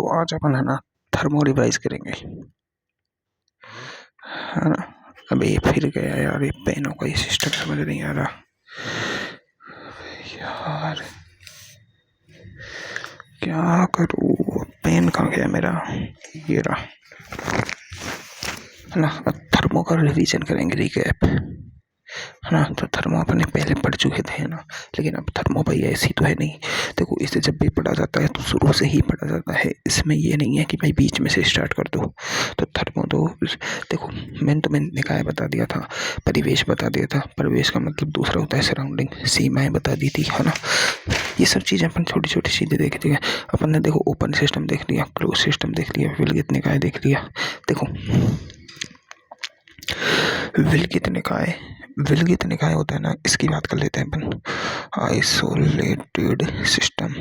तो आज अपन है ना थर्मो रिवाइज करेंगे, है ना। अबे फिर गया यार ये पेनों का ये सिस्टम समझ नहीं आ रहा यार, क्या करूँ। पेन कहाँ गया मेरा, ये रहा, है ना। अब थर्मो का रिवीजन करेंगे, रिकैप, है ना। तो थर्मो अपने पहले पढ़ चुके थे ना, लेकिन अब थर्मो भाई ऐसी तो है नहीं। देखो इसे जब भी पढ़ा जाता है तो शुरू से ही पढ़ा जाता है, इसमें ये नहीं है कि भाई बीच में से स्टार्ट कर दो। तो थर्मो तो देखो मैंने निकाय बता दिया था, परिवेश बता दिया था। परिवेश का मतलब दूसरा होता है सराउंडिंग, सीमाएं बता दी थी, है ना। ये सब चीज़ें अपन छोटी छोटी चीज़ें देख दी है। अपन ने देखो ओपन सिस्टम देख लिया, क्लोज सिस्टम देख लिया, विलगित निकाय देख लिया। देखो विलगित निकाय, विलगित निकाय होता है ना, इसकी बात कर लेते हैं अपन। आइसोलेटेड सिस्टम,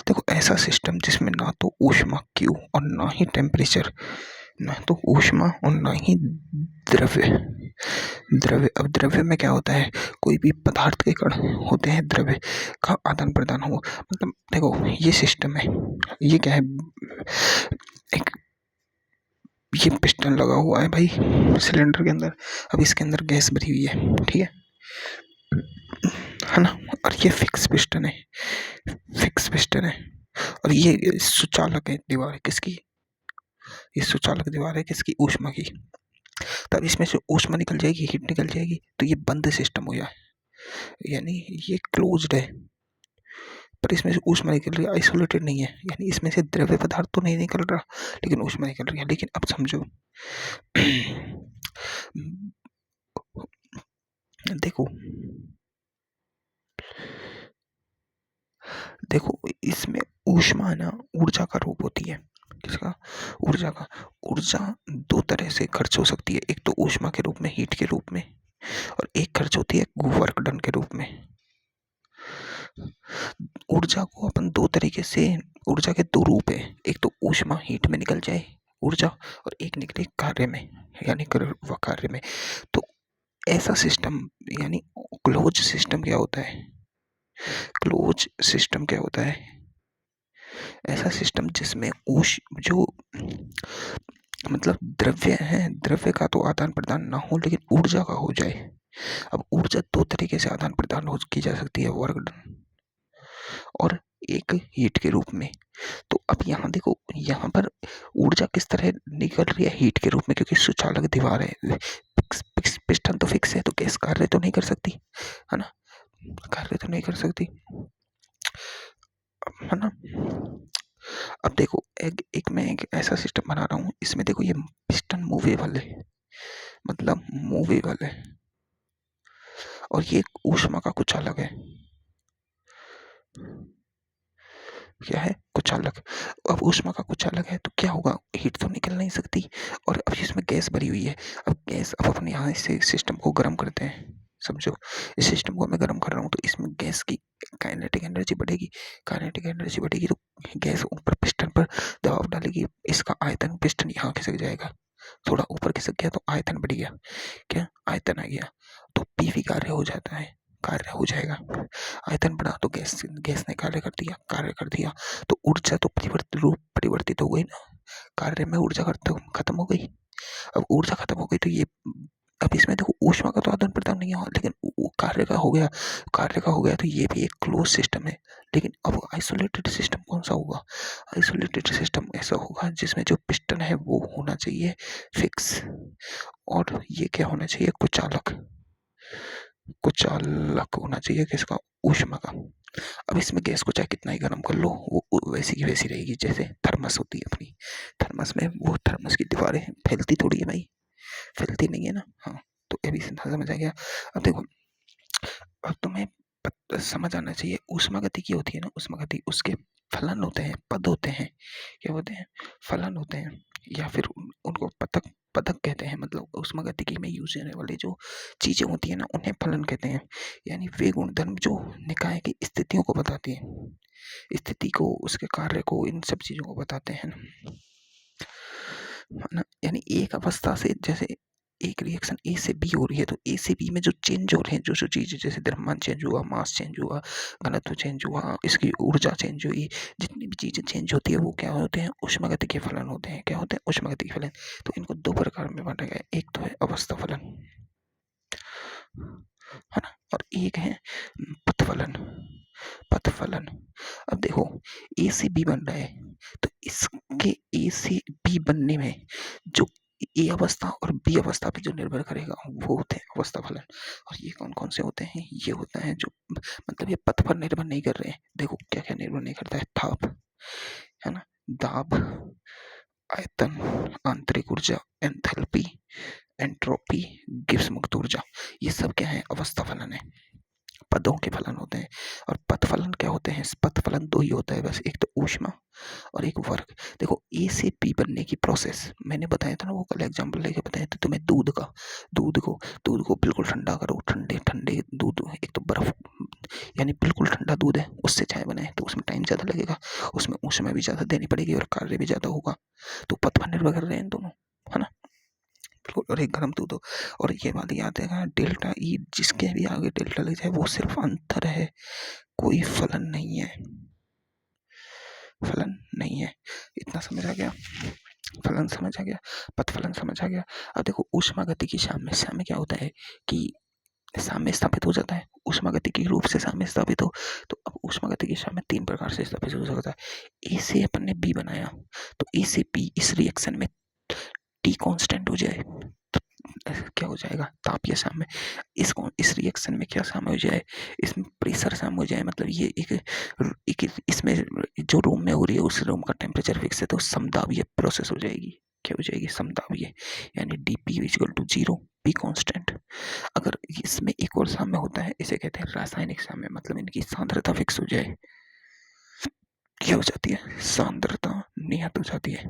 देखो ऐसा सिस्टम जिसमें ना तो ऊष्मा क्यू और ना ही टेम्परेचर, ना तो ऊष्मा और ना ही द्रव्य। अब द्रव्य में क्या होता है, कोई भी पदार्थ के कण होते हैं, द्रव्य का आदान प्रदान हो। मतलब देखो ये सिस्टम है, ये क्या है, एक ये पिस्टन लगा हुआ है भाई सिलेंडर के अंदर। अब इसके अंदर गैस भरी हुई है, ठीक है ना। और ये फिक्स पिस्टन है, फिक्स पिस्टन है। और ये सुचालक है दीवार किसकी, ये सुचालक दीवार है किसकी, ऊष्मा की। तब इसमें से ऊष्मा निकल जाएगी, हीट निकल जाएगी, तो ये बंद सिस्टम हो जाए, यानी ये क्लोज्ड है। पर इसमें से ऊष्मा निकल रही है, आइसोलेटेड नहीं है, यानी इसमें से द्रव्य पदार्थ तो नहीं निकल रहा, लेकिन ऊष्मा निकल रही है। लेकिन अब समझो देखो देखो इसमें ऊष्मा ना ऊर्जा का रूप होती है, किसका, ऊर्जा का। ऊर्जा दो तरह से खर्च हो सकती है, एक तो ऊष्मा के रूप में, हीट के रूप में, और एक खर्च होती है वर्क डन के रूप में। ऊर्जा को अपन दो तरीके से, ऊर्जा के दो रूप है, एक तो ऊष्मा हीट में निकल जाए ऊर्जा, और एक निकले कार्य में, यानी कार्य में। तो ऐसा सिस्टम यानी क्लोज सिस्टम क्या होता है, क्लोज सिस्टम क्या होता है, ऐसा सिस्टम जिसमें जो मतलब द्रव्य है, द्रव्य का तो आदान प्रदान ना हो लेकिन ऊर्जा का हो जाए। अब ऊर्जा दो तरीके से आदान प्रदान हो की जा सकती है, वर्क डन और एक हीट के रूप में। तो अब यहाँ देखो, यहाँ पर ऊर्जा किस तरह निकल रही है, हीट के रूप में, क्योंकि सुचालक दीवार है, पिस्टन तो फिक्स है, तो गैस कार्य तो नहीं कर सकती, है ना, कार्य तो नहीं कर सकती, है ना। अब देखो मैं एक ऐसा सिस्टम बना रहा हूँ, इसमें देखो ये पिस्टन मूवेबल है, मतलब मूवेबल है, और ये ऊष्मा का कुछ अलग है, क्या है, कुछ अलग। अब ऊष्मा का कुछ अलग है तो क्या होगा, हीट तो निकल नहीं सकती, और अब इसमें गैस भरी हुई है। अब अपन यहाँ से सिस्टम को गर्म करते हैं, समझो इस सिस्टम को मैं गर्म कर रहा हूँ, तो इसमें गैस की काइनेटिक एनर्जी बढ़ेगी, काइनेटिक एनर्जी बढ़ेगी तो गैस ऊपर पिस्टन पर दबाव डालेगी, इसका आयतन, पिस्टन यहाँ खिसक जाएगा, थोड़ा ऊपर खिसक गया तो आयतन बढ़ गया, क्या आयतन आ गया, तो पीवी कार्य हो जाता है, कार्य हो जाएगा। आयतन बढ़ा तो गैस गैस ने कार्य कर दिया, तो ऊर्जा तो परिवर्तित हो गई ना, कार्य में ऊर्जा खत्म हो गई। अब ऊर्जा खत्म हो गई तो ये, अब इसमें देखो ऊष्मा का तो आदान प्रदान नहीं हुआ, लेकिन कार्य का हो गया, तो ये भी एक क्लोज सिस्टम है। लेकिन अब आइसोलेटेड सिस्टम कौन सा होगा, आइसोलेटेड सिस्टम ऐसा होगा जिसमें जो पिस्टन है वो होना चाहिए फिक्स, और ये क्या होना चाहिए, कुचालक होना चाहिए, किसका, ऊष्मा का। अब इसमें गैस को चाहे कितना ही गर्म कर लो, वो वैसी की वैसी रहेगी, जैसे थर्मस होती है अपनी, थर्मस में वो थर्मस की दीवारें फैलती थोड़ी है भाई, फैलती नहीं है ना, हाँ। तो अभी से समझ आ गया। अब देखो, अब तुम्हें समझ आना चाहिए, ऊष्मा गति की होती है ना, ऊष्मा गति, उसके फलन होते हैं, पद होते हैं, क्या होते हैं, फलन होते हैं, या फिर उनको पदक पदक कहते हैं। मतलब ऊष्मागतिकी में यूज होने वाली जो चीजें होती है ना, उन्हें फलन कहते हैं, यानी वे गुणधर्म जो निकाय की स्थितियों को बताती हैं, स्थिति को, उसके कार्य को, इन सब चीजों को बताते हैं ना, यानी एक अवस्था से, जैसे एक रिएक्शन ए से बी हो रही है तो ए से बी में जो चेंज हो रहे हैं, जो चीज़ें जैसे द्रव्यमान चेंज हुआ, मास चेंज हुआ, घनत्व चेंज हुआ, इसकी ऊर्जा चेंज हुई, जितनी भी चीज़ें चेंज होती है वो क्या होते हैं, ऊष्मागतिकीय फलन होते हैं। क्या होते हैं? ऊष्मागतिकीय फलन। तो इनको दो प्रकार में बांटा गया है, एक तो है अवस्था फलन, है ना, और एक है पथ फलन। पथ फलन। अब देखो ए से बी बन रहा है तो इसके ए से बी बनने में जो ए अवस्था और बी अवस्था पे जो निर्भर करेगा वो होते हैं अवस्था फलन। और ये कौन कौन से होते हैं? ये होता है जो मतलब ये पथ पर निर्भर नहीं कर रहे हैं। देखो क्या क्या निर्भर नहीं करता है? ताप, है ना, दाब, आयतन, आंतरिक ऊर्जा, एंथैल्पी, एंट्रोपी, गिब्स मुक्त ऊर्जा, ये सब क्या है? अवस्था फलन है, पदों के फलन होते हैं। और पथ फलन क्या होते हैं? पथ फलन दो ही होता है बस, एक तो ऊष्मा और एक वर्ग। देखो ए से बी बनने की प्रोसेस मैंने बताया था ना, वो कल एग्जांपल लेके बताया था तुम्हें दूध का। दूध को बिल्कुल ठंडा करो, ठंडे ठंडे दूध, एक तो बर्फ यानी बिल्कुल ठंडा दूध है उससे चाय बनाए तो उसमें टाइम ज़्यादा लगेगा, उसमें ऊष्मा भी ज़्यादा देनी पड़ेगी और कार्य भी ज़्यादा होगा। तो पथ पर निर्भर कर रहे हैं दोनों, है ना। और एक गर्म दूध हो। और ये बात याद है, डेल्टा ई जिसके भी आगे डेल्टा लग जाए वो सिर्फ अंतर है, कोई फलन नहीं है, फलन नहीं है। इतना समझ आ गया? फलन समझ आ गया, पथ फलन समझ आ गया। अब देखो ऊष्मागतिकी साम्य क्या होता है कि साम्य स्थापित हो जाता है, ऊष्मागतिकी रूप से साम्य स्थापित हो। तो अब ऊष्मागतिकी साम्य तीन प्रकार से स्थापित हो सकता है। ए से अपन ने बी बनाया तो ए से बी इस रिएक्शन में टी कांस्टेंट हो जाए तो क्या हो जाएगा? तापीय साम्य। इस रिएक्शन में क्या साम्य हो जाए? इसमें प्रेशर साम्य हो जाए। मतलब ये एक इसमें जो रूम में हो रही है उस रूम का टेम्परेचर फिक्स है तो समदाबीय प्रोसेस हो जाएगी। क्या हो जाएगी? समदाबीय, यानी dP equal to 0, P constant. अगर इसमें एक और साम्य होता है, इसे कहते हैं रासायनिक साम्य, मतलब इनकी सांद्रता फिक्स हो जाए, क्या हो जाती है? सांद्रता नियत हो जाती है।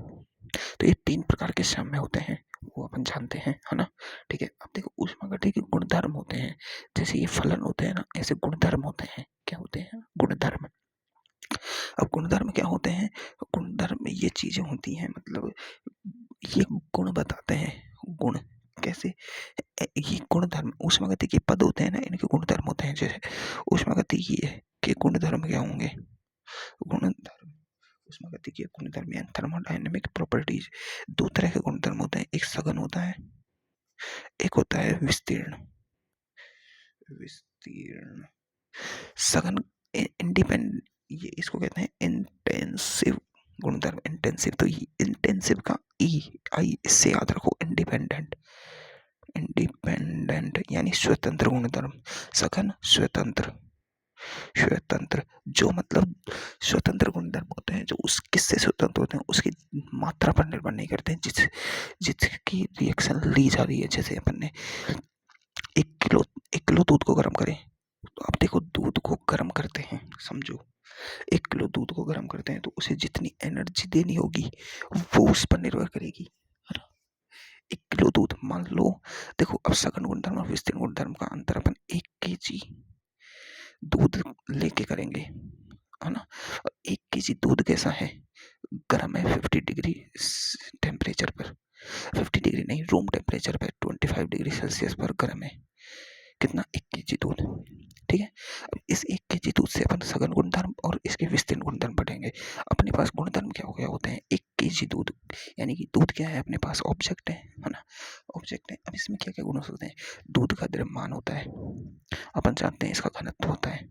तो ये तीन प्रकार के साम्य होते हैं, वो अपन जानते हैं, है ना। ठीक है, अब देखो ऊष्मागतिकी के गुणधर्म होते हैं, जैसे ये फलन होते हैं ना, ऐसे गुणधर्म होते हैं। क्या होते हैं? गुणधर्म। अब गुणधर्म क्या होते हैं? गुणधर्म में ये चीजें होती हैं, मतलब ये गुण बताते हैं। गुण कैसे? ये गुणधर्म ऊष्मागतिकी के पद होते हैं ना, इनके गुणधर्म होते हैं। जैसे ऊष्मागतिकी के गुणधर्म क्या होंगे? गुणधर्म ऊष्मागतिकीय गुणधर्म यानी थर्मोडायनेमिक प्रॉपर्टीज। दो तरह के गुणधर्म होते हैं, एक सघन होता है, एक होता है विस्तीर्ण। विस्तीर्ण सघन इंडिपेंडेंट, ये इसको कहते हैं इंटेंसिव गुणधर्म। इंटेंसिव, तो ये इंटेंसिव का ई आई इससे याद रखो, इंडिपेंडेंट। इंडिपेंडेंट यानी स्वतंत्र गुणधर्म। सघन स्वतंत्र, स्वतंत्र जो मतलब स्वतंत्र गुणधर्म होते हैं, जो उस किससे स्वतंत्र होते हैं? उसकी मात्रा पर निर्भर नहीं करते हैं, जिसकी रिएक्शन ली जा रही है। जैसे अपन ने एक किलो दूध को गर्म करें तो अब देखो दूध को गर्म करते हैं, समझो 1 किलो दूध को गर्म करते हैं तो उसे जितनी एनर्जी देनी होगी वो उस पर निर्भर करेगी, है ना। 1 किलो दूध मान लो, देखो अब सघन गुणधर्म और विस्तीर्ण गुणधर्म का अंतर अपन 1 kg दूध लेके करेंगे, है ना। 1 kg दूध कैसा है? गर्म है 50 डिग्री टेम्परेचर पर, 50 डिग्री नहीं, रूम टेम्परेचर पर 25 डिग्री सेल्सियस पर गर्म है। कितना? 1 kg दूध। ठीक है, अब इस 1 kg दूध से अपन सघन गुणधर्म और इसके विस्तीर्ण गुणधर्म पढ़ेंगे। अपने पास गुणधर्म क्या हो गया होते हैं? 1 kg दूध, यानी कि दूध क्या है? अपने पास ऑब्जेक्ट है ना, ऑब्जेक्ट है। अब इसमें क्या क्या गुण हो सकते हैं? दूध का द्रव्यमान होता है, अपन जानते हैं इसका घनत्व होता है,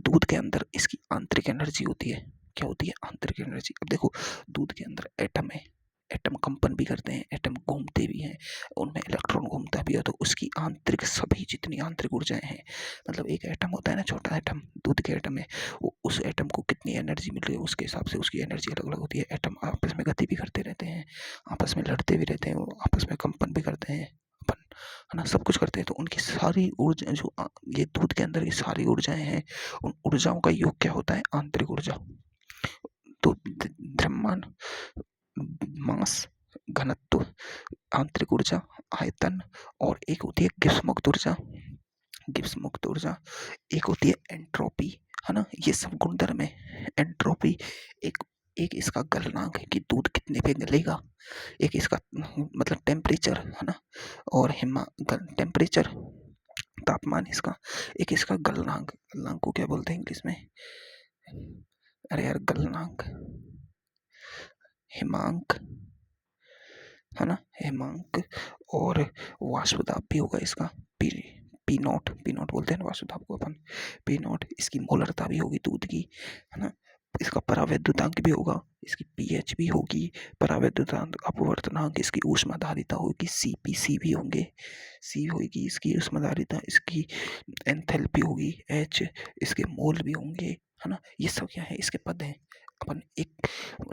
दूध के अंदर इसकी आंतरिक एनर्जी होती है। क्या होती है? आंतरिक एनर्जी। अब देखो दूध के अंदर एटम है, एटम कंपन भी करते हैं, एटम घूमते भी हैं, उनमें इलेक्ट्रॉन घूमता भी है, तो उसकी आंतरिक सभी जितनी आंतरिक ऊर्जाएं हैं, मतलब एक एटम होता है ना, छोटा एटम, दूध के एटम है, वो उस एटम को कितनी एनर्जी मिल रही है उसके हिसाब से उसकी एनर्जी अलग अलग होती है। एटम आपस में गति भी करते रहते हैं, आपस में लड़ते भी रहते हैं, वो आपस में कंपन भी करते हैं, अपन, है ना, सब कुछ करते हैं। तो उनकी सारी ऊर्जा जो ये दूध के अंदर की सारी ऊर्जाएं हैं, उन ऊर्जाओं का योग क्या होता है? आंतरिक ऊर्जा। तो द्रव्यमान, मास, घनत्व, आंतरिक ऊर्जा, आयतन, और एक होती है गिब्स मुक्त ऊर्जा। गिब्स मुक्त ऊर्जा, एक होती है एंट्रोपी, है ना। ये सब गुणधर्म है। एंट्रोपी एक एक इसका गलनांक है कि दूध कितने पे गलेगा, एक इसका मतलब टेम्परेचर है ना, और टेम्परेचर तापमान इसका, एक इसका गलनांक, गलनांक को क्या बोलते हैं इंग्लिश में, अरे यार गलनांक, हिमांक है ना, हिमांक, और वाष्पदाब भी होगा इसका, पी पी नॉट बोलते हैं ना वाष्पदाब को अपन, पी नॉट, इसकी मोलरता भी होगी दूध की, है ना, इसका परावैद्युतांक भी होगा, इसकी पीएच भी होगी, परावैद्युतांक, अपवर्तनांक, इसकी ऊष्माधारिता होगी, सीपीसी भी होंगे, सी होगी इसकी ऊष्माधारिता, इसकी एंथैल्पी होगी एच, इसके मोल भी होंगे, है ना। ये सब क्या है, इसके पद हैं। अपन एक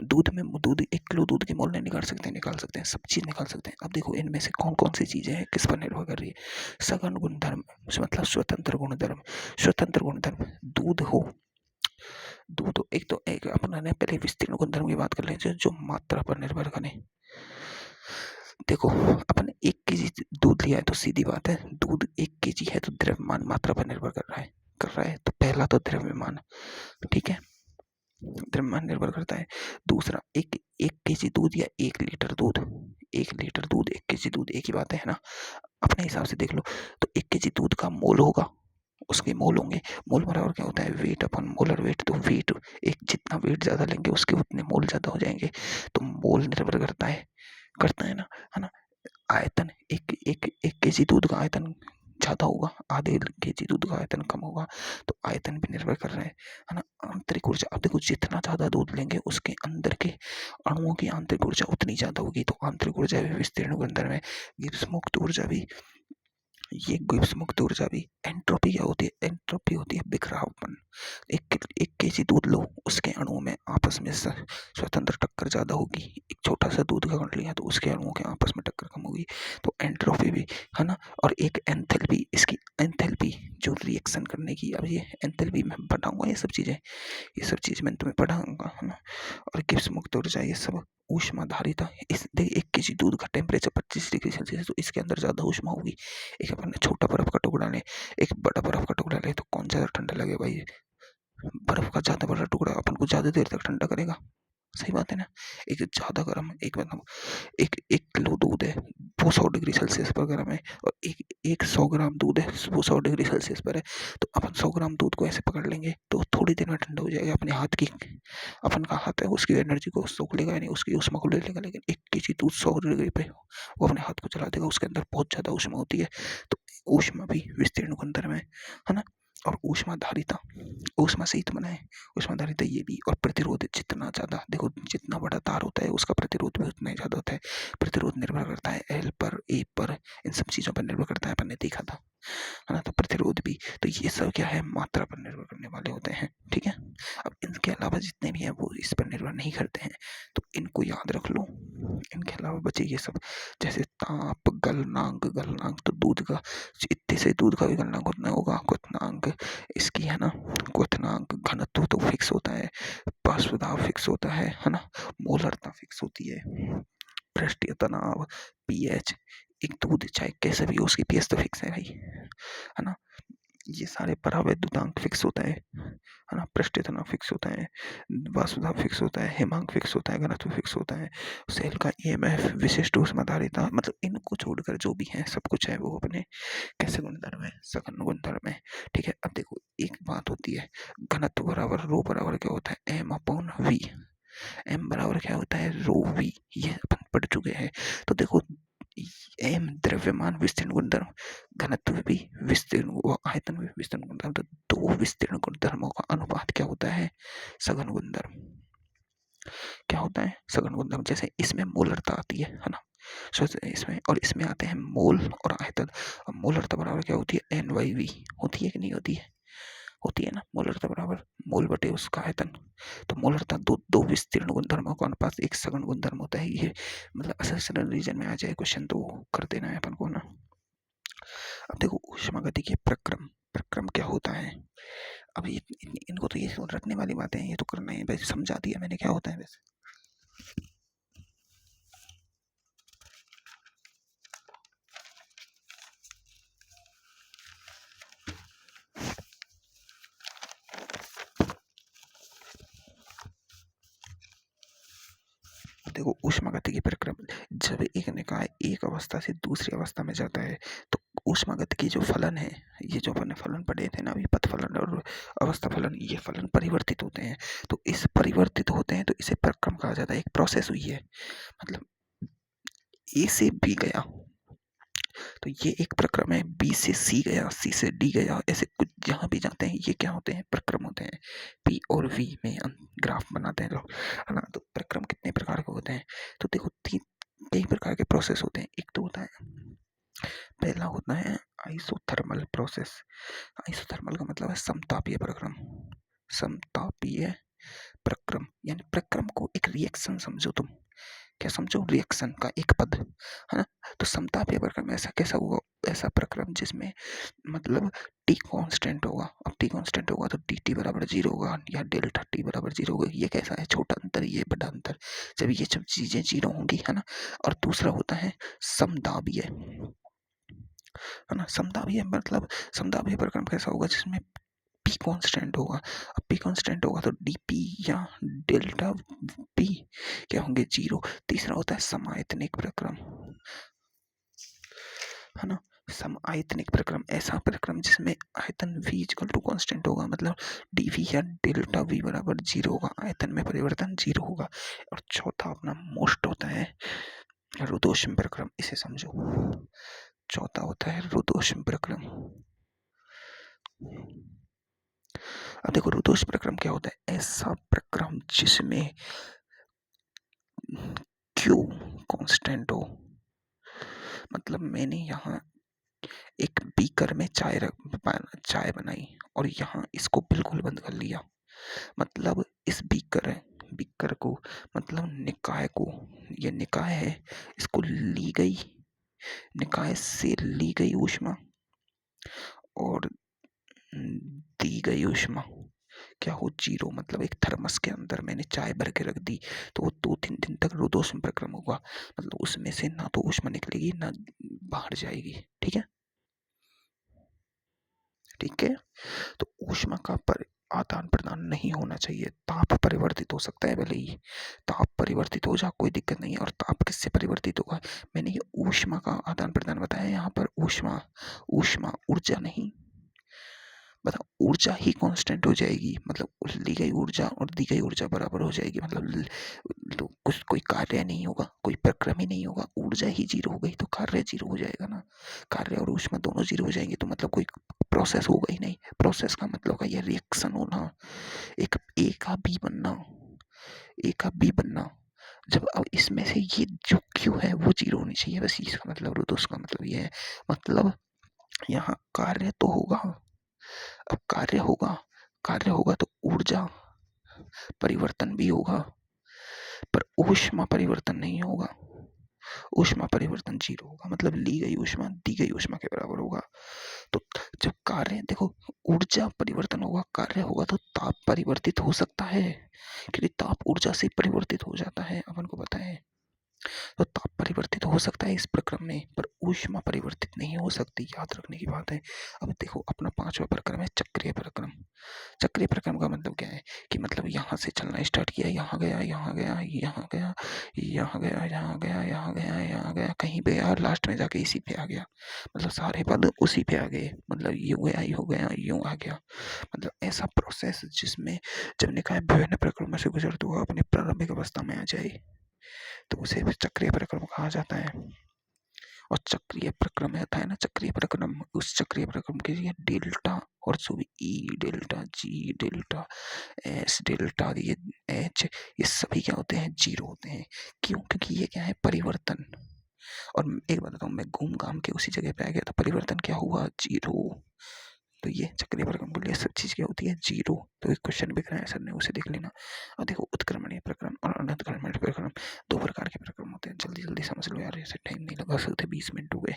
दूध 1 किलो दूध के मोल नहीं निकाल सकते हैं, सब चीज़ निकाल सकते हैं। अब देखो इनमें से कौन कौन सी चीज़ें हैं, किस पर निर्भर कर रही है। सघन गुणधर्म मतलब स्वतंत्र गुणधर्म, स्वतंत्र गुणधर्म, दूध हो, एक तो एक अपन ने पहले विस्तीर्ण गुणधर्म की बात कर ले, जो मात्रा पर निर्भर करें। देखो अपन 1 kg दूध लिया है तो सीधी बात है, दूध 1 kg है तो द्रव्यमान मात्रा पर निर्भर कर रहा है, तो पहला तो द्रव्यमान, ठीक है, द्रव्यमान निर्भर करता है। दूसरा एक 1 kg दूध या 1 लीटर दूध, 1 लीटर दूध 1 kg दूध एक ही बात है ना, अपने हिसाब से देख लो। तो 1 kg दूध का मोल होगा, उसके मोल होंगे, मोल बराबर क्या होता है, वेट अपन मोलर वेट, तो वेट एक जितना वेट ज्यादा लेंगे उसके उतने मोल ज्यादा हो जाएंगे, तो मोल निर्भर करता है ना, है ना। आयतन, एक केजी दूध का आयतन ज्यादा होगा, आधे केजी दूध का आयतन कम होगा, तो आयतन भी निर्भर कर रहा है ना। आंतरिक ऊर्जा, अब देखो जितना ज्यादा दूध लेंगे उसके अंदर के अणुओं की आंतरिक ऊर्जा उतनी ज्यादा होगी, तो आंतरिक ऊर्जा भी विस्तीर्ण गुणधर्म है। गिब्स मुक्त ऊर्जा भी, ये गिब्स मुक्त ऊर्जा भी, एंट्रोपी क्या होती है, एंट्रोपी होती है बिखरावपन। एक केजी दूध लो, उसके अणुओं में आपस में स्वतंत्र टक्कर ज्यादा होगी, एक छोटा सा दूध का कण लिया तो उसके अणुओं के आपस में टक्कर कम होगी, तो एंट्रोपी भी, है ना। और एक एंथैल्पी, इसकी एंथैल्पी जो रिएक्शन करने की, अब ये एंथैल्पी में बताऊंगा, ये सब चीजें मैंने तुम्हें पढ़ाऊंगा, है ना। और गिब्स मुक्त ऊर्जा ये सब ऊष्माधारिता, इस देख 1 kg दूध का टेम्परेचर 25 डिग्री सेल्सियस, तो इसके अंदर ज्यादा ऊष्मा होगी। एक अपन ने छोटा बर्फ का टुकड़ा ले, एक बड़ा बर्फ का टुकड़ा ले, तो कौन ज्यादा ठंडा लगे भाई, बर्फ का ज्यादा बड़ा टुकड़ा अपन को ज्यादा देर तक ठंडा करेगा, सही बात है ना। एक ज्यादा गर्म, एक मतलब एक किलो दूध है वो 100 डिग्री सेल्सियस पर गर्म है, और एक 100 ग्राम दूध है वो 100 डिग्री सेल्सियस पर है, तो अपन 100 ग्राम दूध को ऐसे पकड़ लेंगे तो थोड़ी देर में ठंडा हो जाएगा, अपने हाथ की, अपन का हाथ है उसकी एनर्जी को सोख लेगा, यानी उसकी ऊष्मा को ले लेगा। लेकिन 1 kg दूध 100 डिग्री पे वो अपने हाथ को चला देगा, उसके अंदर बहुत ज्यादा ऊष्मा होती है, तो ऊष्मा भी विस्तीर्ण गुणधर्म है ना। और ऊष्माधारिता, ऊष्मा से ईंधन है, ऊष्माधारिता ये भी, और प्रतिरोध, जितना ज्यादा देखो जितना बड़ा तार होता है उसका प्रतिरोध भी उतना ही ज्यादा होता है, प्रतिरोध निर्भर करता है एल पर, ए पर, इन सब चीजों पर निर्भर करता है, अपन ने देखा था, है ना। तो प्रतिरोध भी, तो ये सब क्या है, मात्रा पर निर्भर करने वाले होते हैं, ठीक है। अब इनके अलावा जितने भी हैं वो इस पर निर्भर नहीं करते हैं, तो इनको याद रख लो। इनके अलावा बचे ये सब, जैसे ताप, गलनांक तो दूध का, इतने से दूध का भी गलनांक उतना होगा, क्वथनांक इसकी, है ना, क्वथनांक, घनत्व तो फिक्स होता है, बाष्पदाब फिक्स होता है ना, मोलरता फिक्स होती है, पृष्ठीय तनाव, पीएच, एक दूध चाहे कैसे भी हो उसकी पीएच तो फिक्स है भाई, है ना। ये सारे परावैद्युतांक फिक्स होता है ना, पृष्ठीय तनाव फिक्स होता है, वाष्पदाब फिक्स होता है, हिमांक फिक्स होता है, घनत्व फिक्स होता है, सेल का ईएमएफ, विशिष्ट ऊष्माधारिता, मतलब इनको छोड़कर जो भी है सब कुछ है वो अपने कैसे गुणधर्म है, सघन गुणधर्म है, ठीक है। अब देखो एक बात होती है, घनत्व बराबर रो बराबर क्या होता है, एम अपॉन वी, एम बराबर क्या होता है, रो वी, ये अपन पढ़ चुके हैं। तो देखो एम द्रव्यमान विस्तीर्ण गुणधर्म, घनत्व भी विस्तीर्ण, आयतन भी विस्तीर्ण गुणधर्म, तो दो विस्तीर्ण गुणधर्मों का अनुपात क्या होता है, सघन गुणधर्म, क्या होता है, सघन गुणधर्म। जैसे इसमें मोलरता आती है ना, इसमें और इसमें आते हैं मोल और आयतन। अब मोलरता बराबर क्या होती है, एन वाई वी, होती है कि नहीं होती है, होती है ना, मोलरता बराबर मोल बटे उसका आयतन। तो मोलरता दो दो विस्तीर्ण गुणधर्मों का अनुपात एक सघन गुणधर्म होता है, ये मतलब असेसनल रीजन में आ जाए क्वेश्चन तो कर देना है अपन को ना। अब देखो ऊष्मागतिकीय प्रक्रम, प्रक्रम क्या होता है, अब इनको तो ये रटने वाली बातें हैं, ये तो करना है, वैसे समझा दिया मैंने क्या होता है वैसे। देखो ऊष्मागतिकी प्रक्रम, जब एक निकाय एक अवस्था से दूसरी अवस्था में जाता है तो ऊष्मागतिकी जो फलन है, ये जो अपने फलन पढ़े थे ना अभी, पथ फलन और अवस्था फलन, ये फलन परिवर्तित होते हैं। तो इस परिवर्तित होते हैं तो इसे प्रक्रम कहा जाता है। एक प्रोसेस हुई है, मतलब ए से बी गया तो ये एक प्रक्रम है, बी से सी गया, सी से डी गया, ऐसे कुछ जहाँ भी जाते हैं ये क्या होते हैं, प्रक्रम होते हैं। पी और वी में ग्राफ बनाते हैं लोग, है ना। तो प्रक्रम कितने प्रकार के होते हैं, तो देखो तीन कई प्रकार के प्रोसेस होते हैं। एक तो होता है, पहला होता है आइसोथर्मल प्रोसेस। आइसोथर्मल का मतलब है समतापीय प्रक्रम। समतापीय प्रक्रम यानी प्रक्रम को एक रिएक्शन समझो तुम, क्या समझो, रिएक्शन का एक पद, है ना। तो समतापीय प्रक्रम ऐसा कैसा हुआ, ऐसा प्रक्रम जिसमें मतलब टी कांस्टेंट होगा। अब टी कांस्टेंट होगा तो डी टी बराबर 0 होगा या डेल्टा टी बराबर 0 होगा। ये कैसा है, छोटा अंतर, ये बड़ा अंतर, जब ये सब चीजें 0 होंगी, है ना। और दूसरा होता है समदाबीय, है ना। समदाबीय मतलब समदाबीय प्रक्रम कैसा होगा, जिसमें पी कांस्टेंट होगा। अब पी कांस्टेंट होगा तो डीपी या डेल्टा पी क्या होंगे, 0। तीसरा होता है समायतनिक प्रक्रम, है ना। समायतनिक प्रक्रम ऐसा प्रक्रम जिसमें आयतन v इक्वल टू कांस्टेंट होगा, मतलब dv या डेल्टा v बराबर 0 होगा, आयतन में परिवर्तन 0 होगा। और चौथा अपना मोस्ट होता है रुदोष्म प्रक्रम, इसे समझो। चौथा होता है रुदोष्म प्रक्रम। अब देखो रुदोष्म प्रक्रम क्या होता है, ऐसा प्रक्रम जिसमें Q कांस्टेंट हो। मतलब मैंने यहाँ एक बीकर में चाय बनाई और यहाँ इसको बिल्कुल बंद कर लिया, मतलब इस बीकर को मतलब निकाय को, ये निकाय है, इसको ली गई, निकाय से ली गई ऊष्मा और दी गई ऊष्मा क्या हो, 0। मतलब एक थर्मस के अंदर मैंने चाय भर के रख दी तो वो 2-3 दिन तक रुदोष्म प्रक्रम होगा, मतलब उसमें से ना तो ऊष्मा निकलेगी ना बाहर जाएगी, ठीक है। ठीक है, तो ऊष्मा का आदान प्रदान नहीं होना चाहिए। ताप परिवर्तित हो सकता है, भले ही ताप परिवर्तित हो जा, कोई दिक्कत नहीं है। और ताप किससे परिवर्तित होगा, मैंने ये ऊष्मा का आदान प्रदान बताया। यहाँ पर ऊष्मा, ऊष्मा ऊर्जा नहीं, बताओ ऊर्जा ही कांस्टेंट हो जाएगी, मतलब ली गई ऊर्जा और दी गई ऊर्जा बराबर हो जाएगी, मतलब तो कुछ कोई कार्य नहीं होगा, कोई प्रक्रम ही नहीं होगा, ऊर्जा ही 0 हो गई तो कार्य 0 हो जाएगा ना। कार्य और ऊष्मा दोनों 0 हो जाएंगे तो मतलब कोई प्रोसेस होगा ही नहीं। प्रोसेस का मतलब का ये रिएक्शन होना, एक ए का बी बनना, ए का बी बनना। जब अब इसमें से ये जो क्यू है वो 0 होनी चाहिए, बस इसका मतलब, तो उसका मतलब ये है, मतलब यहाँ कार्य तो होगा। अब कार्य होगा तो ऊर्जा परिवर्तन भी होगा, पर ऊष्मा परिवर्तन नहीं होगा। ऊष्मा परिवर्तन 0 होगा, मतलब ली गई ऊष्मा दी गई ऊष्मा के बराबर होगा। तो जब कार्य, देखो ऊर्जा परिवर्तन होगा, कार्य होगा तो ताप परिवर्तित हो सकता है, क्योंकि ताप ऊर्जा से परिवर्तित हो जाता है, अपन को पता है। तो ताप परिवर्तित हो सकता है इस प्रक्रम में, पर ऊष्मा परिवर्तित नहीं हो सकती, याद रखने की बात है। अब देखो अपना 5वां प्रक्रम है चक्रीय प्रक्रम। चक्रीय प्रक्रम का मतलब क्या है कि मतलब यहाँ से चलना स्टार्ट किया, यहाँ गया, यहाँ गया, यहाँ गया, यहाँ गया, यहाँ गया, यहाँ गया, यहाँ गया, कहीं पे गया, लास्ट में जाके इसी पे आ गया, मतलब सारे पद उसी पे आ गए, मतलब यूं गया, यूं गया, यूं आ गया। मतलब ऐसा प्रोसेस जिसमें जब निकाय विभिन्न प्रक्रमों से गुजरते हुए अपनी प्रारंभिक अवस्था में आ जाए तो उसे भी चक्रीय प्रक्रम कहा जाता है। और चक्रीय प्रक्रम होता है ना, चक्रीय प्रक्रम, उस चक्रीय प्रक्रम के लिए डेल्टा और जो भी ई डेल्टा, जी डेल्टा, एस डेल्टा, ये एच, ये सभी क्या होते हैं, 0 होते हैं। क्यों, क्योंकि ये क्या है, परिवर्तन। और एक बात बताऊँ, मैं घूम घाम के उसी जगह पे आ गया तो परिवर्तन क्या हुआ, 0। तो ये चक्रीय प्रक्रम के लिए सब चीज क्या होती है, 0। तो एक क्वेश्चन भी कराया सर ने, उसे देख लेना। और देखो उत्क्रमणीय प्रक्रम और अनंतक्रमणीय प्रक्रम, 2 प्रकार के प्रक्रम होते हैं। जल्दी जल्दी समझ लो यार, ऐसे टाइम नहीं लगा सकते, 20 मिनट हो गए,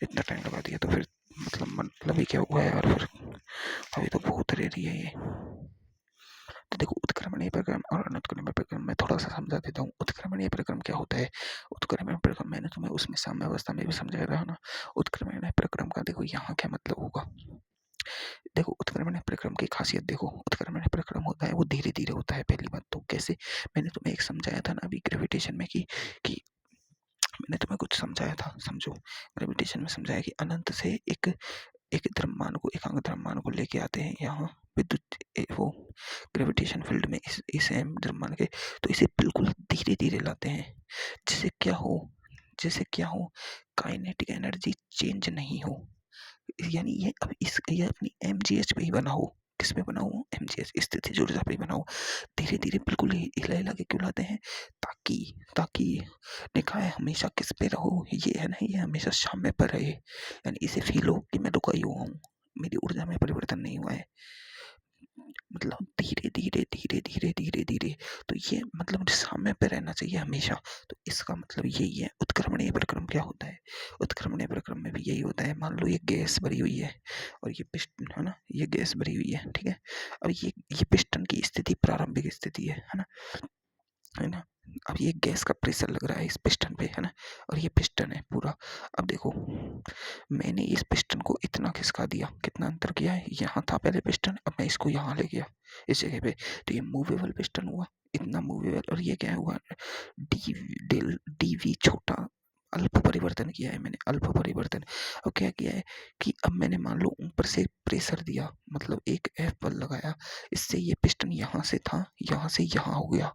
इतना टाइम लगा दिया तो फिर मतलब ही क्या हुआ यार, फिर अभी तो बहुत रेडी है ये। तो देखो उत्क्रमणीय प्रक्रम और अनुत्क्रमणीय प्रक्रम मैं थोड़ा सा समझा देता हूँ। उत्क्रमणीय प्रक्रम क्या होता है, उत्क्रमणीय प्रक्रम मैंने तुम्हें उसमें साम्यावस्था में भी समझाया था ना। उत्क्रमणीय प्रक्रम का देखो यहाँ क्या मतलब होगा, देखो उत्क्रमण प्रक्रम की खासियत देखो, उत्क्रमण प्रक्रम होता है वो धीरे-धीरे होता है। पहली बात तो कैसे, मैंने तुम्हें एक समझाया था ना अभी ग्रेविटेशन में कि मैंने तुम्हें कुछ समझाया था, समझो। ग्रेविटेशन में समझाया कि अनंत से एक एक द्रव्यमान को, एकांक द्रव्यमान को लेके आते हैं यहाँ विद्युत वो ग्रेविटेशन फील्ड में इस द्रव्यमान के, तो इसे बिल्कुल धीरे-धीरे लाते हैं, जिससे क्या हो, जिससे क्या हो, काइनेटिक एनर्जी चेंज नहीं हो। यानी ये अपनी एमजीएच पे ही बना हो। किस पे बना हो? एमजीएच, स्थितिज ऊर्जा पे ही बना हो। धीरे-धीरे बिल्कुल हिला-हिला के क्यों लाते हैं? ताकि ताकि निकाय हमेशा किस पे रहो, ये है ना, ये हमेशा साम्य पर रहे। यानी इसे फील हो कि मैं रुका ही हुआ हूँ, मेरी ऊर्जा में परिवर्तन नहीं हुआ है। मतलब धीरे-धीरे, धीरे-धीरे, धीरे-धीरे, तो ये मतलब साम्य पे रहना चाहिए हमेशा। तो इसका मतलब यही है। उत्क्रमणीय प्रक्रम क्या होता है? उत्क्रमणीय प्रक्रम में भी यही होता है। मान लो ये गैस भरी हुई है और ये पिस्टन है ना, ये गैस भरी हुई है, ठीक है। अब ये पिस्टन की स्थिति प्रारंभिक स्थिति है ना, है ना। अब ये गैस का प्रेशर लग रहा है इस पिस्टन पे, है ना, और ये पिस्टन है पूरा। अब देखो, मैंने इस पिस्टन को इतना खिसका दिया, कितना अंतर किया है, यहाँ था पहले पिस्टन, अब मैं इसको यहाँ ले गया इस जगह पे, तो ये मूवेबल पिस्टन हुआ, इतना मूवेबल। और ये क्या हुआ, डीवी छोटा, अल्प परिवर्तन किया है मैंने, अल्प परिवर्तन। अब क्या किया है कि अब मैंने मान लो ऊपर से प्रेशर दिया, मतलब एक एफ बल लगाया, इससे ये पिस्टन यहाँ से था, यहाँ से यहाँ हो गया।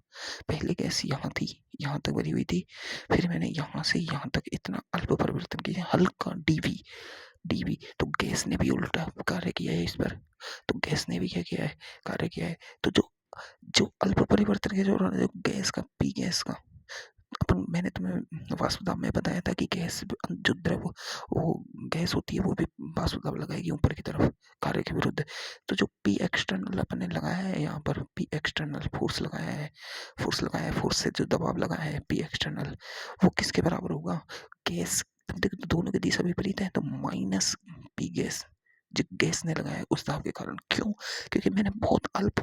पहले गैस यहाँ थी, यहाँ तक भरी हुई थी, फिर मैंने यहाँ से यहाँ तक इतना अल्प परिवर्तन किया, हल्का डीवी। डीवी तो गैस ने भी उल्टा कार्य किया है इस पर, तो गैस ने भी क्या किया है, कार्य किया है। तो जो जो अल्प परिवर्तन के जो गैस का, पी गैस का, अपन मैंने तुम्हें वाष्पदाब में बताया था कि गैस जो द्रव वो गैस होती है वो भी वाष्पदाब लगाएगी ऊपर की तरफ कार्य के विरुद्ध। तो जो पी एक्सटर्नल अपन ने लगाया है यहाँ पर, पी एक्सटर्नल फोर्स लगाया है, फोर्स से जो दबाव लगाया है पी एक्सटर्नल, वो किसके बराबर होगा? गैस, दोनों की दिशा विपरीत है, तो माइनस पी गैस जो गैस ने लगाया है उस दाब के कारण। क्यों? क्योंकि मैंने बहुत अल्प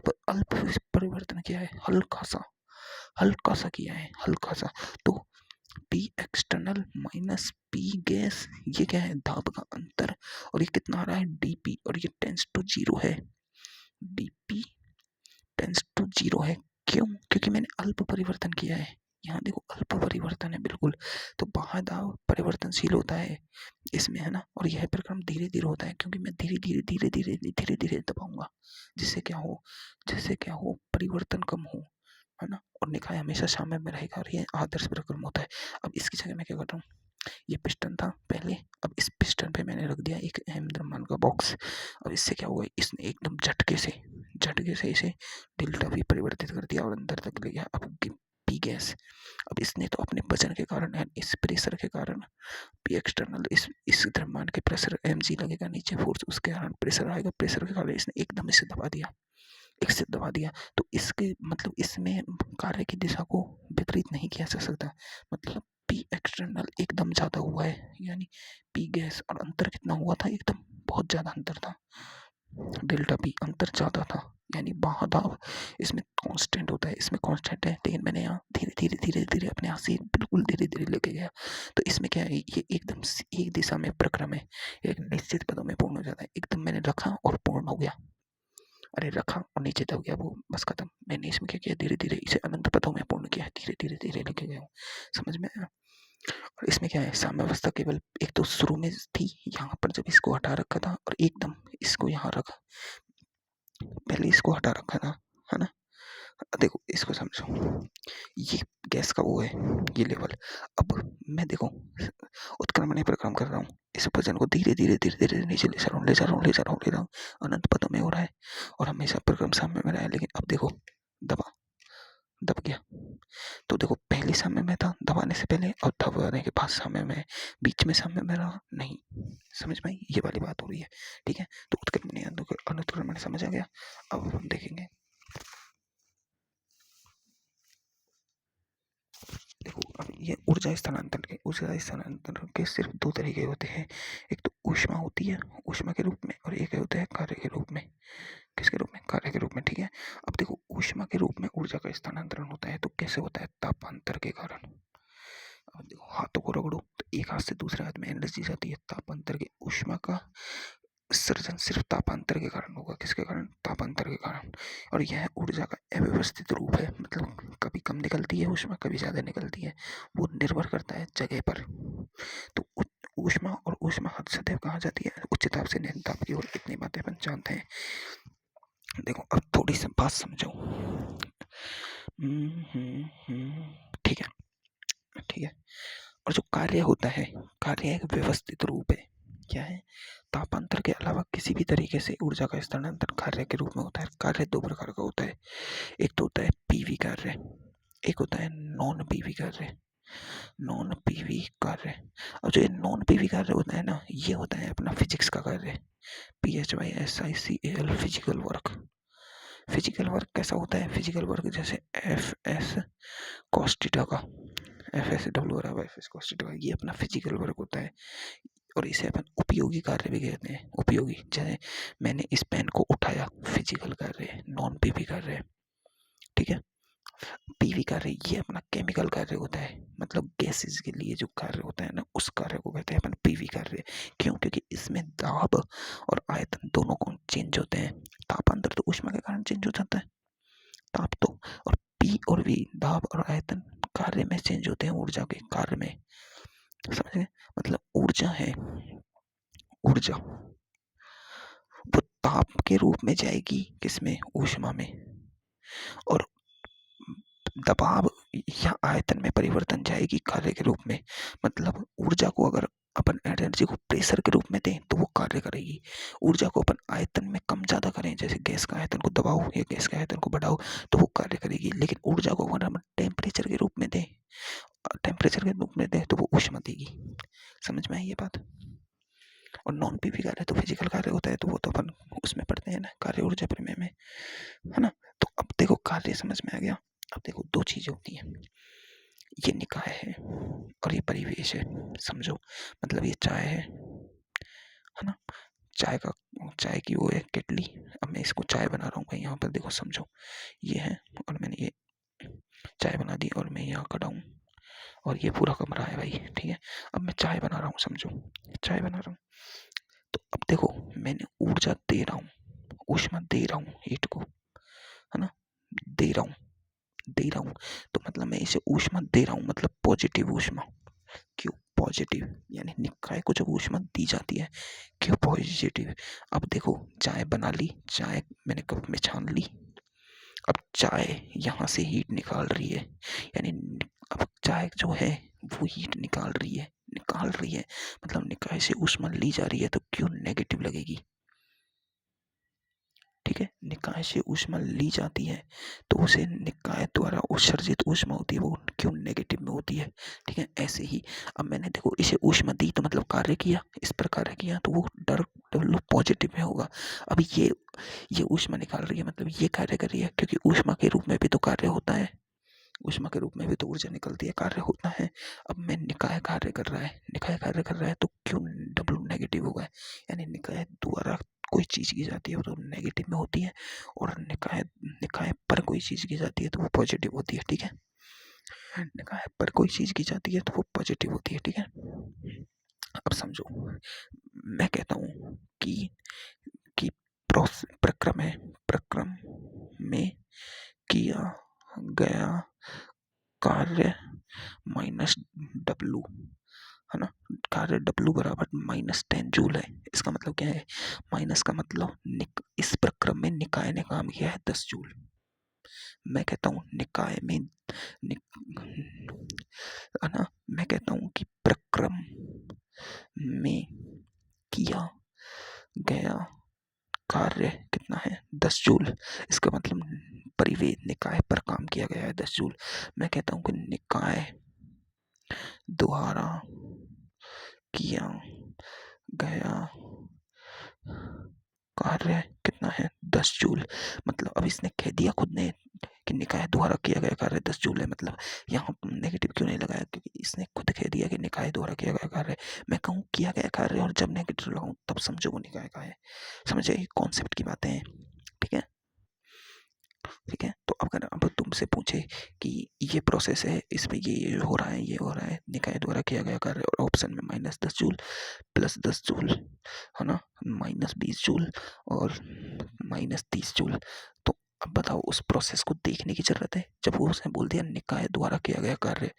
परिवर्तन किया है, हल्का सा किया है, हल्का सा। तो P external minus P gas, ये क्या है? दाब का अंतर। और ये कितना आ रहा है? डीपी, और ये टेंस टू जीरो है, डीपी टेंस टू जीरो है। क्यों? क्योंकि मैंने अल्प परिवर्तन किया है। यहाँ देखो अल्प परिवर्तन है बिल्कुल, तो बाह्य दाब परिवर्तनशील होता है इसमें, है ना। और यह प्रक्रम धीरे धीरे होता है, क्योंकि मैं धीरे धीरे धीरे धीरे धीरे धीरे दबाऊंगा, जिससे क्या हो, परिवर्तन कम हो, है ना, और निकाय हमेशा साम्य में रहेगा, और ये आदर्श प्रक्रम होता है। अब इसकी जगह मैं क्या कर रहा हूँ, ये पिस्टन था पहले, अब इस पिस्टन पे मैंने रख दिया एक अहम द्रव्यमान का बॉक्स। अब इससे क्या हुआ, इसने एकदम झटके से इसे डेल्टा भी परिवर्तित कर दिया और अंदर तक ले गया। अब पी गैस, अब इसने तो अपने वजन के कारण, इस प्रेशर के कारण, पी एक्सटर्नल, इस द्रव्यमान के प्रेशर mg लगेगा नीचे फोर्स, उसके कारण प्रेशर आएगा, प्रेशर के कारण इसने एकदम इसे दबा दिया, एक से दबा दिया। तो इसके मतलब इसमें कार्य की दिशा को विपरीत नहीं किया जा सकता। मतलब पी एक्सटर्नल एकदम ज्यादा हुआ है, यानी पी गैस, और अंतर कितना हुआ था, एकदम बहुत ज्यादा अंतर था, डेल्टा पी अंतर ज्यादा था। यानी बाह्य दाब इसमें कांस्टेंट होता है, इसमें कांस्टेंट है, लेकिन मैंने यहाँ धीरे धीरे धीरे धीरे अपने हाथ से बिल्कुल धीरे धीरे लेके गया। तो इसमें क्या है, ये एकदम एक दिशा में प्रक्रम है, एक निश्चित पदों में पूर्ण हो जाता है। एकदम मैंने रखा और पूर्ण हो गया, अरे रखा और नीचे दब गया, वो बस खत्म। मैंने इसमें क्या किया, धीरे धीरे इसे अनंत पदों में पूर्ण किया, धीरे धीरे धीरे लेके गया हूँ, समझ में आया। और इसमें क्या है, साम्यावस्था केवल एक तो शुरू में थी, यहाँ पर जब इसको हटा रखा था और एकदम इसको यहाँ रखा, पहले इसको हटा रखा था, है ना। देखो इसको समझो, ये गैस का वो है, ये लेवल। अब मैं देखो उत्क्रमणीय प्रक्रम कर रहा हूँ, इस वजन को धीरे धीरे धीरे धीरे नीचे ले जा रहा हूँ, अनंत पदों में हो रहा है, और हमेशा प्रक्रम साम्य में रहा है। लेकिन अब देखो दब गया, तो देखो पहले साम्य में था दबाने से पहले, और दबाने के बाद साम्य में, बीच में साम्य में रहा नहीं। समझ में आई, ये वाली बात हो रही है, ठीक है। तो उत्क्रमणीय अनुत्क्रमण समझ आ गया। अब हम देखेंगे, देखो अब ये ऊर्जा स्थानांतरण के सिर्फ दो तरीके होते हैं, एक तो ऊष्मा होती है, ऊष्मा के रूप में, और एक होता है कार्य के रूप में। किसके रूप में? कार्य के रूप में, ठीक है। अब देखो ऊष्मा के रूप में ऊर्जा का स्थानांतरण होता है, तो कैसे होता है? तापांतर के कारण। अब देखो हाथों को रगड़ो तो एक हाथ से दूसरे हाथ में एनर्जी जाती है, तापांतर के, ऊष्मा का उत्सर्जन सिर्फ तापांतर के कारण होगा। किसके कारण? तापांतर के कारण। और यह ऊर्जा का अव्यवस्थित रूप है, मतलब कभी कम निकलती है ऊष्मा, कभी ज़्यादा निकलती है, वो निर्भर करता है जगह पर। तो ऊष्मा और ऊष्मा सदैव कहाँ जाती है? उच्च ताप से निम्न ताप की ओर। इतनी बातें अपन जानते हैं। देखो अब थोड़ी सी बात समझो। ठीक है, ठीक है। और जो कार्य होता है, कार्य एक व्यवस्थित रूप है। क्या है? तापांतर के अलावा किसी भी तरीके से ऊर्जा का स्थानांतरण कार्य के रूप में होता है। कार्य दो प्रकार का होता है। एक तो होता है पीवी कार्य, एक होता है नॉन पीवी कार्य। नॉन पीवी कार्य, और जो ये नॉन पीवी कार्य होता है ना, ये होता है अपना फिजिक्स का कार्य। PHYSICAL, physical work. Physical work कैसा होता है? फिजिकल वर्क जैसे FS cos थीटा का, FS cos थीटा का, ये अपना फिजिकल वर्क होता है। और इसे अपन उपयोगी कार्य भी कहते हैं। उपयोगी, जैसे मैंने इस पेन को उठाया, फिजिकल कार्य है, नॉन पीवी कार्य है। ठीक है। पीवी कार्य ये अपना केमिकल कार्य होता है, मतलब गैसेस के लिए जो कार्य होता है ना, उस कार्य को कहते हैं अपन पीवी कार्य। क्यों? क्योंकि इसमें दाब और आयतन दोनों को चेंज होते हैं। तापांतर तो ऊष्मा के कारण चेंज हो जाता है, ताप तो। और पी और वी, दाब और आयतन, कार्य में चेंज होते हैं, ऊर्जा के कार्य में। समझ गए? मतलब ऊर्जा है, ऊर्जा वो ताप के रूप में जाएगी किसमें? ऊष्मा में। और दबाव या आयतन में परिवर्तन जाएगी कार्य के रूप में। मतलब ऊर्जा को अगर अपन एनर्जी को प्रेशर के रूप में दें तो वो कार्य करेगी। ऊर्जा को अपन आयतन में कम ज्यादा करें, जैसे गैस का आयतन को दबाओ या गैस के आयतन को बढ़ाओ, तो वो कार्य करेगी। लेकिन ऊर्जा को अगर अपन टेम्परेचर के रूप में दें, तो वो ऊष्मा देगी। समझ में आई ये बात? और नॉन पीवी कार्य तो फिजिकल कार्य होता है, तो वो तो अपन उसमें पढ़ते हैं ना, कार्य ऊर्जा प्रमेय में, है ना। तो अब देखो कार्य समझ में आ गया। अब देखो दो चीजें होती हैं, ये निकाय है और ये परिवेश है। समझो, मतलब ये चाय है ना। चाय की वो है केटली। अब मैं इसको चाय बना रहा हूँ भाई, यहाँ पर देखो समझो, ये है, और मैंने ये चाय बना दी और मैं यहाँ खड़ा हूँ, और ये पूरा कमरा है भाई। ठीक है। अब मैं चाय बना रहा हूँ, समझो, चाय बना रहा हूँ। तो अब देखो, मैंने ऊर्जा दे रहा हूँ, ऊष्मा दे रहा हूँ हीट को, है ना, दे रहा हूँ, दे रहा हूँ। तो मतलब मैं इसे ऊष्मा दे रहा हूँ, मतलब पॉजिटिव ऊष्मा। क्यों पॉजिटिव? यानी निकाय को जब ऊष्मा दी जाती है, क्यों पॉजिटिव? अब देखो, चाय बना ली, चाय मैंने कप में छान ली। अब चाय यहाँ से हीट निकाल रही है, यानी अब चाय जो है वो हीट निकाल रही है, निकाल रही है, मतलब निकाय से ऊष्मा ली जा रही है, तो क्यों नेगेटिव लगेगी? ठीक है। निकाय से ऊष्मा ली जाती है तो उसे निकाय द्वारा उत्सर्जित ऊष्मा होती है, वो क्यों नेगेटिव में होती है। ठीक है। ऐसे ही अब मैंने देखो इसे ऊष्मा दी, तो मतलब कार्य किया, इस पर कार्य किया, तो वो डब्ल्यू पॉजिटिव में होगा। अब ये ऊष्मा निकाल रही है, मतलब ये कार्य कर रही है, क्योंकि ऊष्मा के रूप में भी तो कार्य होता है, ऊष्मा के रूप में भी तो ऊर्जा निकलती है, कार्य होता है। अब मैं निकाय कार्य कर रहा है, निकाय कार्य कर रहा है, तो क्यों डब्ल्यू नेगेटिव होगा? यानी निकाय द्वारा कोई चीज की जाती है तो नेगेटिव में होती है, और निकाय निकाय पर कोई चीज की जाती है तो वो पॉजिटिव होती है। ठीक है। निकाय पर कोई चीज की जाती है तो वो पॉजिटिव होती है। ठीक है। अब समझो, मैं कहता हूँ कि प्रक्रम है, प्रक्रम में किया गया कार्य माइनस डब्लू, है ना। कार्य डब्लू बराबर -10 जूल है। इसका मतलब क्या है? माइनस का मतलब इस प्रक्रम में निकाय ने काम किया है 10 जूल। मैं कहता हूँ निकाय में है ना, मैं कहता हूँ कि प्रक्रम में किया गया कार्य कितना है? 10 जूल। इसका मतलब परिवेद निकाय पर काम किया गया है 10 जूल। मैं कहता हूँ कि निकाय द्वारा किया गया कार्य कितना है? 10 जूल। मतलब अब इसने कह दिया खुद ने कि निकाय द्वारा किया गया कार्य 10 जूल है, मतलब यहाँ नेगेटिव क्यों नहीं लगाया? क्योंकि इसने खुद कह दिया कि निकाय द्वारा किया गया कार्य। मैं कहूँ किया गया कार्य और जब नेगेटिव लगाऊं तब समझो वो निकाय का है। समझे? कॉन्सेप्ट की बातें हैं। ठीक है। ठीक है। तो अगर अब तुमसे पूछे कि ये प्रोसेस है, इसमें ये हो रहा है, ये हो रहा है, निकाय द्वारा किया गया कार्य, और ऑप्शन में -10 जूल, +10 जूल, है ना, -20 जूल और -30 जूल। तो अब बताओ, उस प्रोसेस को देखने की जरूरत है? जब वो उसने बोल दिया निकाय द्वारा किया गया कार्य,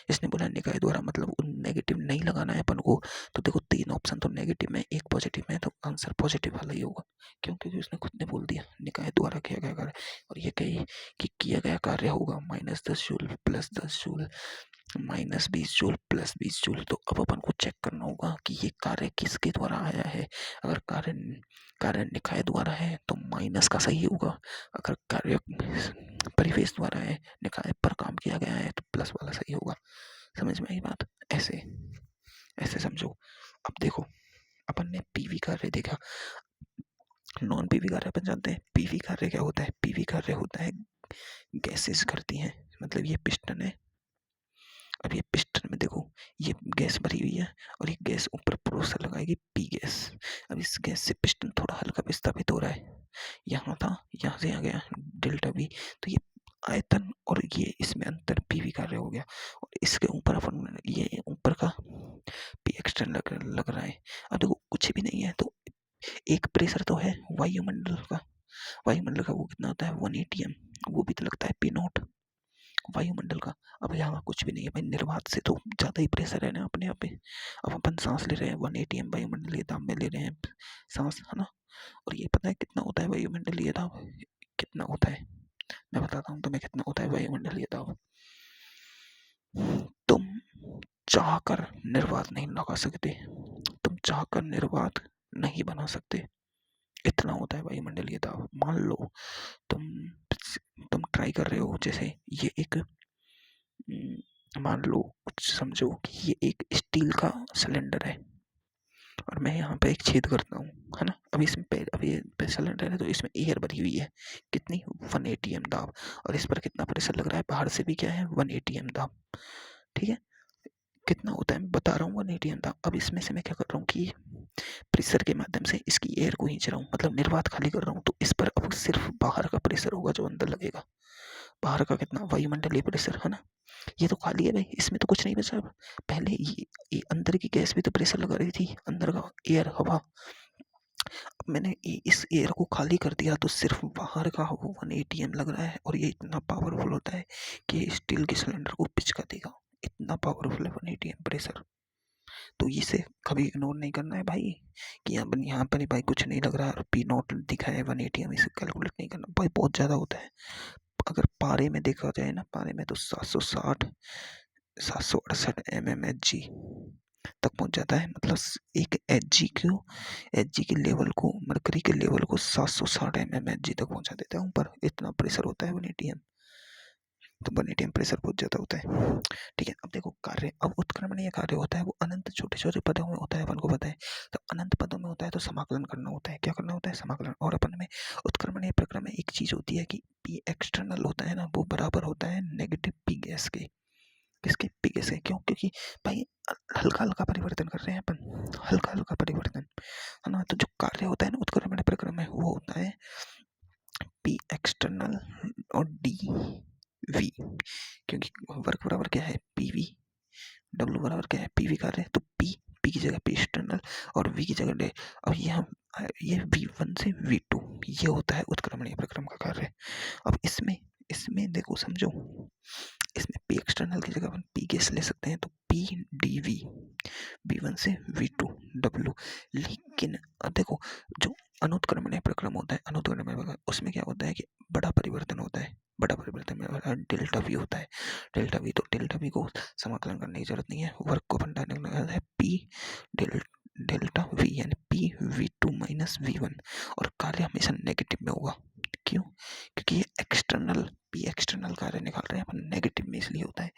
इसने बोला निकाय द्वारा, मतलब नेगेटिव नहीं लगाना है अपन को। तो देखो 3 ऑप्शन तो नेगेटिव में, 1 पॉजिटिव में, तो आंसर पॉजिटिव वाला ही होगा। क्यों? क्योंकि उसने खुद ने बोल दिया निकाय द्वारा किया गया कार्य, और ये कही कि किया गया कार्य होगा -10 जूल, +10 जूल, -20 जूल, +20 जूल। तो अब अपन को चेक करना होगा कि ये कार्य किसके द्वारा आया है। अगर कार्य कार्य निकाय द्वारा है तो माइनस का सही होगा। अगर कार्य परिवेश द्वारा है, निकाय पर काम किया गया है, तो प्लस वाला सही होगा। समझ में आई बात? ऐसे ऐसे समझो। अब देखो, अपन ने पीवी कार्य देखा, नॉन पीवी कार्य अपन जानते हैं। पीवी कार्य क्या होता है? पीवी कार्य होता है गैसेस करती हैं, मतलब ये पिस्टन है। अब ये पिस्टन में देखो, ये गैस भरी हुई है, और ये गैस ऊपर प्रेशर लगाएगी पी गैस। अब इस गैस से पिस्टन थोड़ा हल्का विस्थापित हो रहा है, यहाँ था, यहाँ से आ गया डेल्टा वी। तो ये आयतन और ये इसमें अंतर पीवी कार्य हो गया। और इसके ऊपर अपन ये ऊपर का पी एक्सटर्नल लग रहा है। अब देखो कुछ भी नहीं है, तो एक प्रेशर तो है वायुमंडल का। वायुमंडल का वो कितना होता है? 180 वो भी तो लगता है पी नॉट वायुमंडल का। अब यहाँ कुछ भी नहीं है भाई, निर्वात से तो ज़्यादा ही प्रेशर है ना अपने यहाँ पे। अब अपन सांस ले रहे हैं 180 वायुमंडलीय दाब में ले रहे हैं सांस, है ना। और ये पता है कितना होता है वायुमंडलीय दाब? कितना होता है मैं बताता हूँ तुम्हें कितना होता है वायुमंडलीय दाब। तुम चाहकर निर्वात नहीं लगा सकते, तुम चाहकर निर्वात नहीं बना सकते, इतना होता है वायुमंडलीय दाब। मान लो तुम तुम ट्राई कर रहे हो, जैसे ये एक मान लो, कुछ समझो कि ये एक स्टील का सिलेंडर है, और मैं यहाँ पे एक छेद करता हूँ, है ना। अब इसमें अब ये सिलेंडर है, तो इसमें एयर भरी हुई है, कितनी? 180 दाब। और इस पर कितना प्रेशर लग रहा है? बाहर से भी क्या है? 180 दाब। ठीक है, कितना होता है मैं बता रहा हूँ, 180 दाब। अब इसमें से मैं क्या कर रहा हूँ कि प्रेशर के माध्यम से इसकी एयर को खींच रहा हूँ, मतलब निर्वात खाली कर रहा हूँ। तो इस पर अब सिर्फ बाहर का प्रेशर होगा जो अंदर लगेगा। बाहर का कितना? वायुमंडलीय प्रेशर, है ना। ये तो खाली है भाई, इसमें तो कुछ नहीं बचा। अब पहले ये अंदर की गैस भी तो प्रेशर लगा रही थी, अंदर का एयर, हवा। अब मैंने इस एयर को खाली कर दिया, तो सिर्फ बाहर का वो 180 लग रहा है, और ये इतना पावरफुल होता है कि स्टील के सिलेंडर को पिचका देगा। इतना पावरफुल है 180 प्रेशर। तो इसे कभी इग्नोर नहीं करना है भाई, कि यहाँ पर ही भाई कुछ नहीं लग रहा, और पी नॉट दिखा है 180, इसे कैलकुलेट नहीं करना भाई, बहुत ज़्यादा होता है। अगर पारे में देखा जाए ना, पारे में तो 760 768 mmHg तक पहुंच जाता है। मतलब एक एच जी के लेवल को, मरकरी के लेवल को 760 mmHg तक पहुंचा देता है ऊपर। इतना प्रेशर होता है 180। तो 180 प्रेशर बहुत ज़्यादा होता है। ठीक है, अब देखो कार्य, अब उत्क्रमणीय कार्य होता है, वो अनंत छोटे छोटे पदों में होता है, अपन को पता है। तो अनंत पदों में होता है तो समाकलन करना होता है। क्या करना होता है? समाकलन। और अपन में उत्क्रमणीय प्रक्रम में एक चीज होती है कि पी एक्सटर्नल होता है ना, वो बराबर होता है नेगेटिव पी गैस के। किसके? पी गैस के। क्यों? क्योंकि भाई हल्का हल्का परिवर्तन कर रहे हैं अपन, हल्का हल्का परिवर्तन, है ना। तो जो कार्य होता है ना उत्क्रमणीय प्रक्रम में, वो होता है पी एक्सटर्नल और डी वी। क्योंकि वर्क बराबर क्या है? P V. डब्ल्यू बराबर क्या है? पी वी कार्य। तो पी पी की जगह पी एक्सटर्नल और वी की जगह डे। अब ये V1 से V2 ये होता है उत्क्रमणीय प्रक्रम का कार्य। अब इसमें इसमें देखो समझो, इसमें पी एक्सटर्नल की जगह अपन पी गैस ले सकते हैं, तो पी डी वी, V1 से V2 W। लेकिन अब देखो, जो अनुत्क्रमणीय प्रक्रम होता है, अनुत्क्रमणीय प्रक्रम, उसमें क्या होता है कि बड़ा परिवर्तन होता है। बड़ा परिवर्तन में डेल्टा वी होता है। डेल्टा वी, तो डेल्टा वी को समाकलन करने की जरूरत नहीं है। वर्क को अपन डायरेक्ट लगाना है पी डेल्टा वी, यानी पी V2 माइनस V1। और कार्य हमेशा नेगेटिव में होगा। क्यों? क्योंकि ये एक्सटर्नल पी एक्सटर्नल कार्य निकाल रहे हैं अपन, नेगेटिव में इसलिए होता है।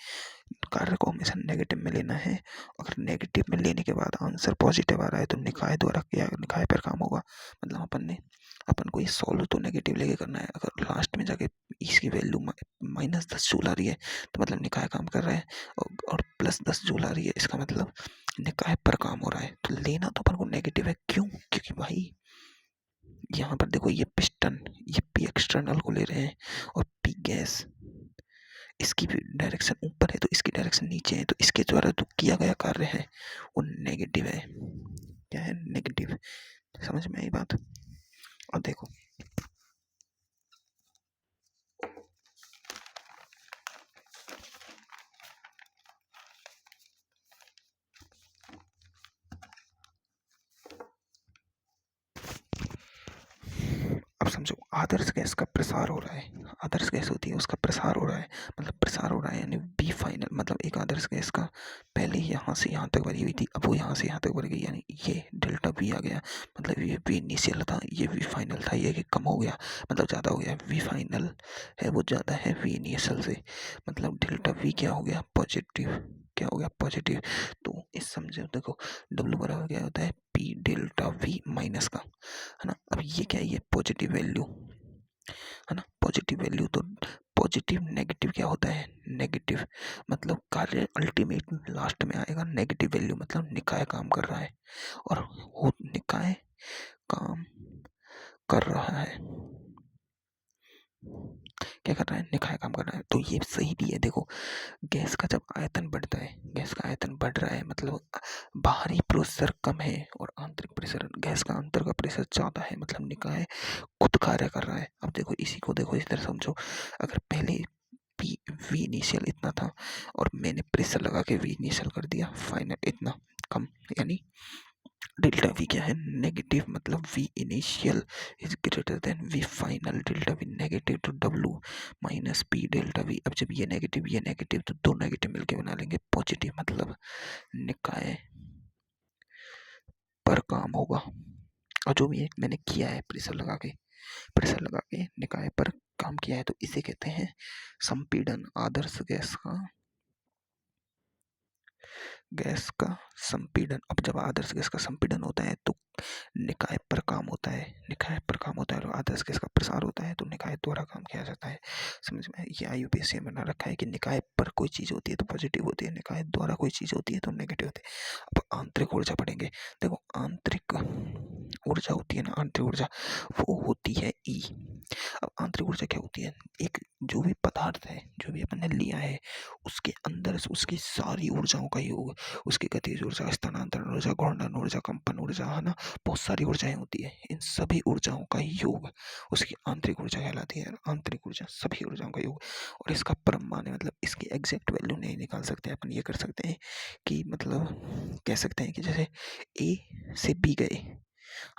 कार्य को हमेशा नेगेटिव में लेना है। अगर नेगेटिव में लेने के बाद आंसर पॉजिटिव आ रहा है, तो निकाय द्वारा किया, निकाय पर काम होगा। मतलब अपन को ये सॉल्व तो नेगेटिव लेके करना है। अगर लास्ट में जाके इसकी वैल्यू -10 जूल आ रही है, तो मतलब निकाय काम कर रहा है, और +10 जूल आ रही है, इसका मतलब निकाय पर काम हो रहा है। तो लेना तो अपन को नेगेटिव है। क्यों? क्योंकि भाई यहाँ पर देखो ये पिस्टन, ये पी एक्सटर्नल को ले रहे हैं और पी गैस, इसकी भी डायरेक्शन ऊपर है तो इसकी डायरेक्शन नीचे है, तो इसके द्वारा जो किया गया कार्य है वो नेगेटिव है। क्या है? नेगेटिव। समझ में आई बात? और देखो अब समझो, आदर्श गैस का प्रसार हो रहा है, आदर्श गैस होती है उसका प्रसार हो रहा है, मतलब प्रसार हो रहा है यानी बी फाइनल, मतलब एक आदर्श गैस का पहले यहाँ से यहाँ तक बढ़ी हुई थी, अब वो यहाँ से यहाँ तक बढ़ गई, यानी ये डेल्टा वी आ गया, मतलब ये वी इनिशियल था, ये वी फाइनल था, ये कम हो गया, मतलब ज़्यादा हो गया, वी फाइनल है वो ज़्यादा है वी इनिशियल से, मतलब डेल्टा वी क्या हो गया? पॉजिटिव। क्या हो गया? पॉजिटिव। तो इस समझो, देखो डब्ल्यू बराबर क्या होता है? पी डेल्टा वी माइनस का, है ना। अब ये क्या है? ये पॉजिटिव वैल्यू, है ना, पॉजिटिव वैल्यू। तो पॉजिटिव नेगेटिव क्या होता है? नेगेटिव, मतलब कार्य अल्टीमेट लास्ट में आएगा नेगेटिव वैल्यू, मतलब निकाय काम कर रहा है, और वो निकाय काम कर रहा है, क्या कर रहा है? निकाय काम कर रहा है। तो ये सही भी है। देखो गैस का जब आयतन बढ़ता है, गैस का आयतन बढ़ रहा है, मतलब बाहरी प्रेशर कम है और आंतरिक प्रेशर, गैस का अंदर का प्रेशर ज्यादा है, मतलब निकाय खुद कार्य कर रहा है। अब देखो इसी को देखो इस तरह समझो, अगर पहले पी वी इनिशियल इतना था और मैंने प्रेशर लगा के वी इनिशियल कर दिया फाइनल इतना कम, यानी डेल्टा वी क्या है? नेगेटिव, मतलब V initial is greater than V final, delta V negative तो W minus P delta V. अब जब ये नेगेटिव तो दो नेगेटिव मिलके बना लेंगे पॉजिटिव, मतलब निकाय पर काम होगा। और जो भी मैंने किया है प्रेशर लगा के निकाय पर काम किया है, तो इसे कहते हैं संपीड़न। आदर्श गैस का संपीड़न। अब जब आदर्श गैस का संपीड़न होता है तो निकाय पर काम होता है, निकाय पर काम होता है, और आदर्श गैस का प्रसार होता है तो निकाय द्वारा काम किया जाता है। समझ में? ये आईयूपीएसी में बना रखा है कि निकाय पर कोई चीज होती है तो पॉजिटिव होती है, निकाय द्वारा कोई चीज होती है तो नेगेटिव होती है। अब आंतरिक ऊर्जा पढ़ेंगे। देखो आंतरिक ऊर्जा होती है ना, आंतरिक ऊर्जा वो होती है ई। अब आंतरिक ऊर्जा क्या होती है? एक जो भी पदार्थ है, जो भी अपन ने लिया है, उसके अंदर से उसकी सारी ऊर्जाओं का योग, उसकी गतिज ऊर्जा, स्थानांतरण ऊर्जा, घूर्णन ऊर्जा, कंपन ऊर्जा, है ना, बहुत सारी ऊर्जाएं होती है, इन सभी ऊर्जाओं का योग उसकी आंतरिक ऊर्जा कहलाती है। आंतरिक ऊर्जा सभी ऊर्जाओं का योग, और इसका परम मान है, मतलब इसकी एग्जैक्ट वैल्यू नहीं निकाल सकते अपन। ये कर सकते हैं कि मतलब कह सकते हैं कि जैसे ए से बी गए,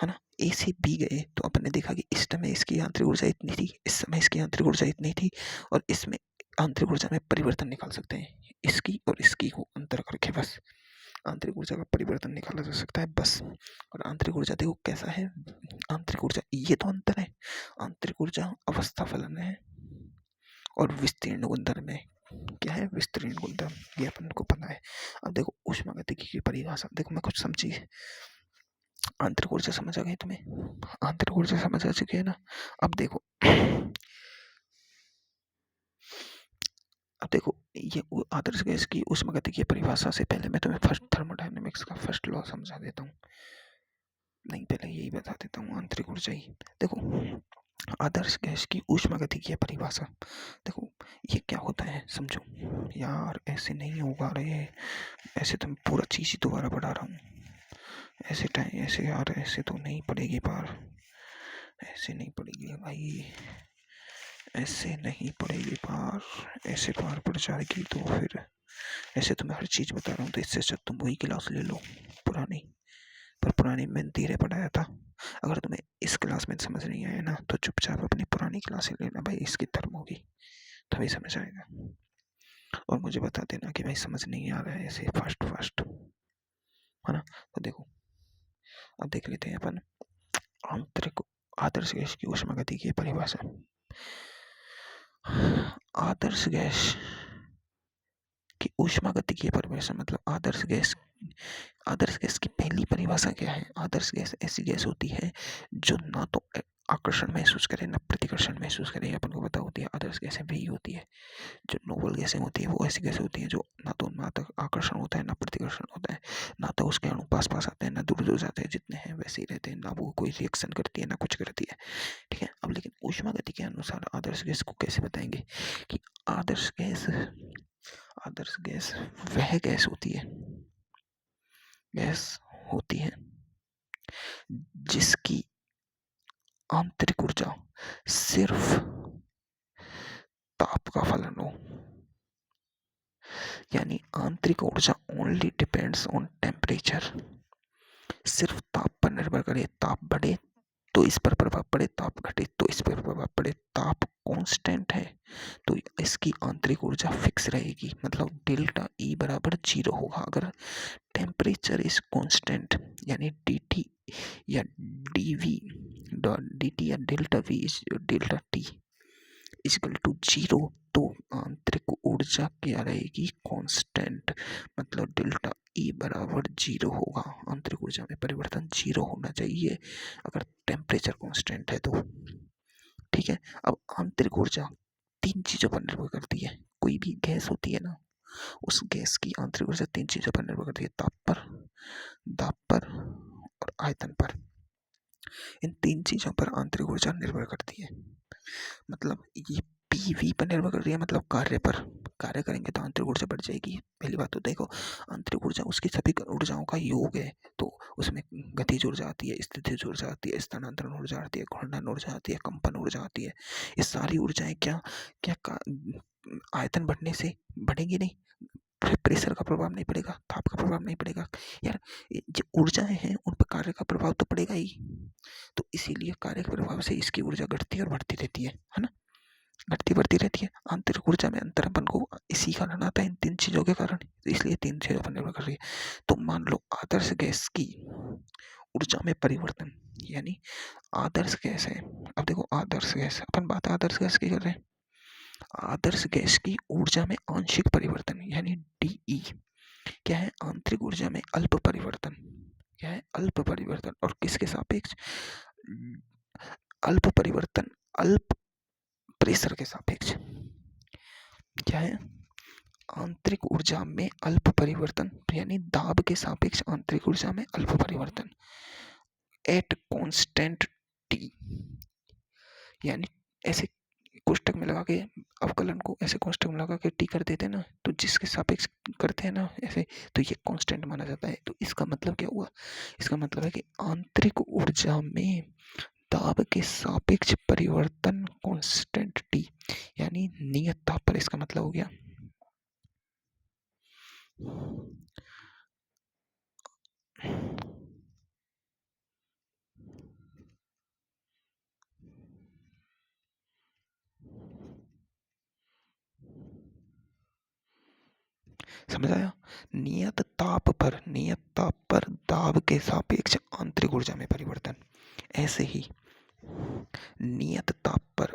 है ना, ए से बी गए तो अपन ने देखा कि इस समय इसकी आंतरिक ऊर्जा इतनी थी, इस समय इसकी आंतरिक ऊर्जा इतनी थी, और इसमें आंतरिक ऊर्जा में परिवर्तन निकाल सकते हैं, इसकी और इसकी को अंतर करके बस आंतरिक ऊर्जा का परिवर्तन निकाला जा सकता है बस। और आंतरिक ऊर्जा देखो कैसा है, आंतरिक ऊर्जा ये तो अंतर है, आंतरिक ऊर्जा अवस्था फलन है और विस्तीर्ण गुणधर्म है। क्या है? विस्तीर्ण गुणधर्म, ये अपन को पता है। अब देखो ऊष्मागतिकी की परिभाषा, देखो मैं कुछ समझी, आंतरिक ऊर्जा समझ आ गई तुम्हें? आंतरिक ऊर्जा समझ आ चुकी है ना। अब देखो अब देखो ये आदर्श गैस की ऊष्मागतिकीय परिभाषा से पहले मैं तुम्हें फर्स्ट थर्मोडायनेमिक्स का फर्स्ट लॉ समझा देता हूँ। नहीं, पहले यही बता देता हूँ, आंतरिक ऊर्जा ही। देखो आदर्श गैस की ऊष्मागतिकीय परिभाषा, देखो ये क्या होता है समझो। यार ऐसे नहीं होगा रे, ऐसे तो मैं पूरा चीज ही दोबारा पढ़ा रहा हूँ, ऐसे टाइम ऐसे यार ऐसे तो नहीं पड़ेगी पार, ऐसे नहीं पड़ेगी भाई, ऐसे नहीं पड़ेगी पार, ऐसे पार पड़ जाएगी तो फिर ऐसे तो मैं हर चीज बता रहा हूँ, तो इससे अच्छा तुम वही क्लास ले लो पुरानी। पर पुरानी मैंने धीरे पढ़ाया था, अगर तुम्हें इस क्लास में समझ नहीं आया ना तो चुपचाप अपनी पुरानी क्लास ले लेना भाई, इसकी टर्म होगी तभी समझ आएगा। और मुझे बता देना कि भाई समझ नहीं आ रहा है ऐसे फास्ट फास्ट, है ना। तो देखो अब देख लेते हैं अपन आंतरिक आदर्श गैस की ऊष्मागतिकीय की परिभाषा। आदर्श गैस की ऊष्मागतिकीय परिभाषा मतलब आदर्श गैस की पहली परिभाषा क्या है? आदर्श गैस ऐसी गैस होती है जो ना तो आकर्षण महसूस करे ना प्रतिकर्षण महसूस करे। अपन को पता होती है आदर्श गैसें वही होती है। जो नोबल गैसें होती है वो ऐसी गैसें होती है जो ना तो आकर्षण होता है ना प्रतिकर्षण होता है, ना तो उसके अणु पास पास आते हैं ना दूर दूर जाते हैं, जितने हैं वैसे ही रहते हैं, ना वो कोई रिएक्शन करती है ना कुछ करती है। ठीक है। अब लेकिन ऊष्मागति के अनुसार आदर्श गैस को कैसे बताएंगे कि आदर्श गैस वह गैस होती है जिसकी आंतरिक ऊर्जा सिर्फ ताप का फलन हो। यानी आंतरिक ऊर्जा ओनली डिपेंड्स ऑन टेम्परेचर, सिर्फ ताप पर निर्भर करे। ताप बढ़े तो इस पर प्रभाव पड़े, ताप घटे तो इस पर प्रभाव पड़े। ताप कांस्टेंट है तो इसकी आंतरिक ऊर्जा फिक्स रहेगी, मतलब डेल्टा ई बराबर 0 होगा। अगर टेम्परेचर इज कांस्टेंट यानी dt या dv dt या delta v is delta t equal to 0, तो आंतरिक ऊर्जा क्या रहेगी? कांस्टेंट, मतलब डेल्टा ई बराबर 0 होगा। आंतरिक ऊर्जा में परिवर्तन 0 होना चाहिए अगर टेम्परेचर कांस्टेंट है तो। ठीक है। अब आंतरिक ऊर्जा 3 चीजों पर निर्भर करती है। कोई भी गैस होती है ना, उस गैस की आंतरिक ऊर्जा 3 चीजों पर निर्भर करती है, ताप पर, दाब पर और आयतन पर। इन 3 चीजों पर आंतरिक ऊर्जा निर्भर करती है। मतलब ये पीवी पर निर्भर कर रही है, मतलब कार्य पर। कार्य करेंगे तो आंतरिक ऊर्जा बढ़ जाएगी। पहली बात तो देखो, आंतरिक ऊर्जा उसकी सभी ऊर्जाओं का योग है, तो उसमें गतिज ऊर्जा आती है, स्थितिज ऊर्जा आती है, स्थानांतरण ऊर्जा आती है, घूर्णन ऊर्जा आती है, कंपन ऊर्जा आती है। ये सारी ऊर्जाएं क्या क्या आयतन बढ़ने से बढ़ेंगी नहीं, प्रेशर का प्रभाव नहीं पड़ेगा, ताप का प्रभाव नहीं पड़ेगा। यार जो ऊर्जाएं हैं उन पर कार्य का प्रभाव तो पड़ेगा ही, तो इसीलिए कार्य के प्रभाव से इसकी ऊर्जा घटती और बढ़ती रहती है ना, घटती बढ़ती रहती है। आंतरिक ऊर्जा में अंतर अपन को इसी कारण आता है, इन 3 चीजों के कारण, तो इसलिए 3 चीजों पर निर्भर कर रही है। तो मान लो आदर्श गैस की ऊर्जा में परिवर्तन, यानी आदर्श गैस है। अब देखो आदर्श गैस, अपन बात आदर्श गैस की कर रहे हैं। आदर्श गैस की ऊर्जा में आंशिक परिवर्तन यानी डी क्या है? आंतरिक ऊर्जा में अल्प परिवर्तन। क्या है? अल्प परिवर्तन। और किसके सापेक्ष? अल्प परिवर्तन अल्प प्रेशर के सापेक्ष। क्या है? आंतरिक ऊर्जा में अल्प परिवर्तन यानी दाब के सापेक्ष आंतरिक ऊर्जा में अल्प परिवर्तन एट कांस्टेंट टी। यानी ऐसे कोष्टक में लगा के अवकलन को ऐसे कोष्टक में लगा के टी कर देते हैं ना, तो जिसके सापेक्ष करते हैं ना ऐसे, तो ये कांस्टेंट माना जाता है। तो इसका मतलब क्या हुआ? इसका मतलब है कि आंतरिक ऊर्जा में दाब के सापेक्ष परिवर्तन कांस्टेंट टी यानी नियत ताप पर। इसका मतलब हो गया समझ आया? नियत ताप पर दाब के सापेक्ष आंतरिक ऊर्जा में परिवर्तन। ऐसे ही नियत ताप पर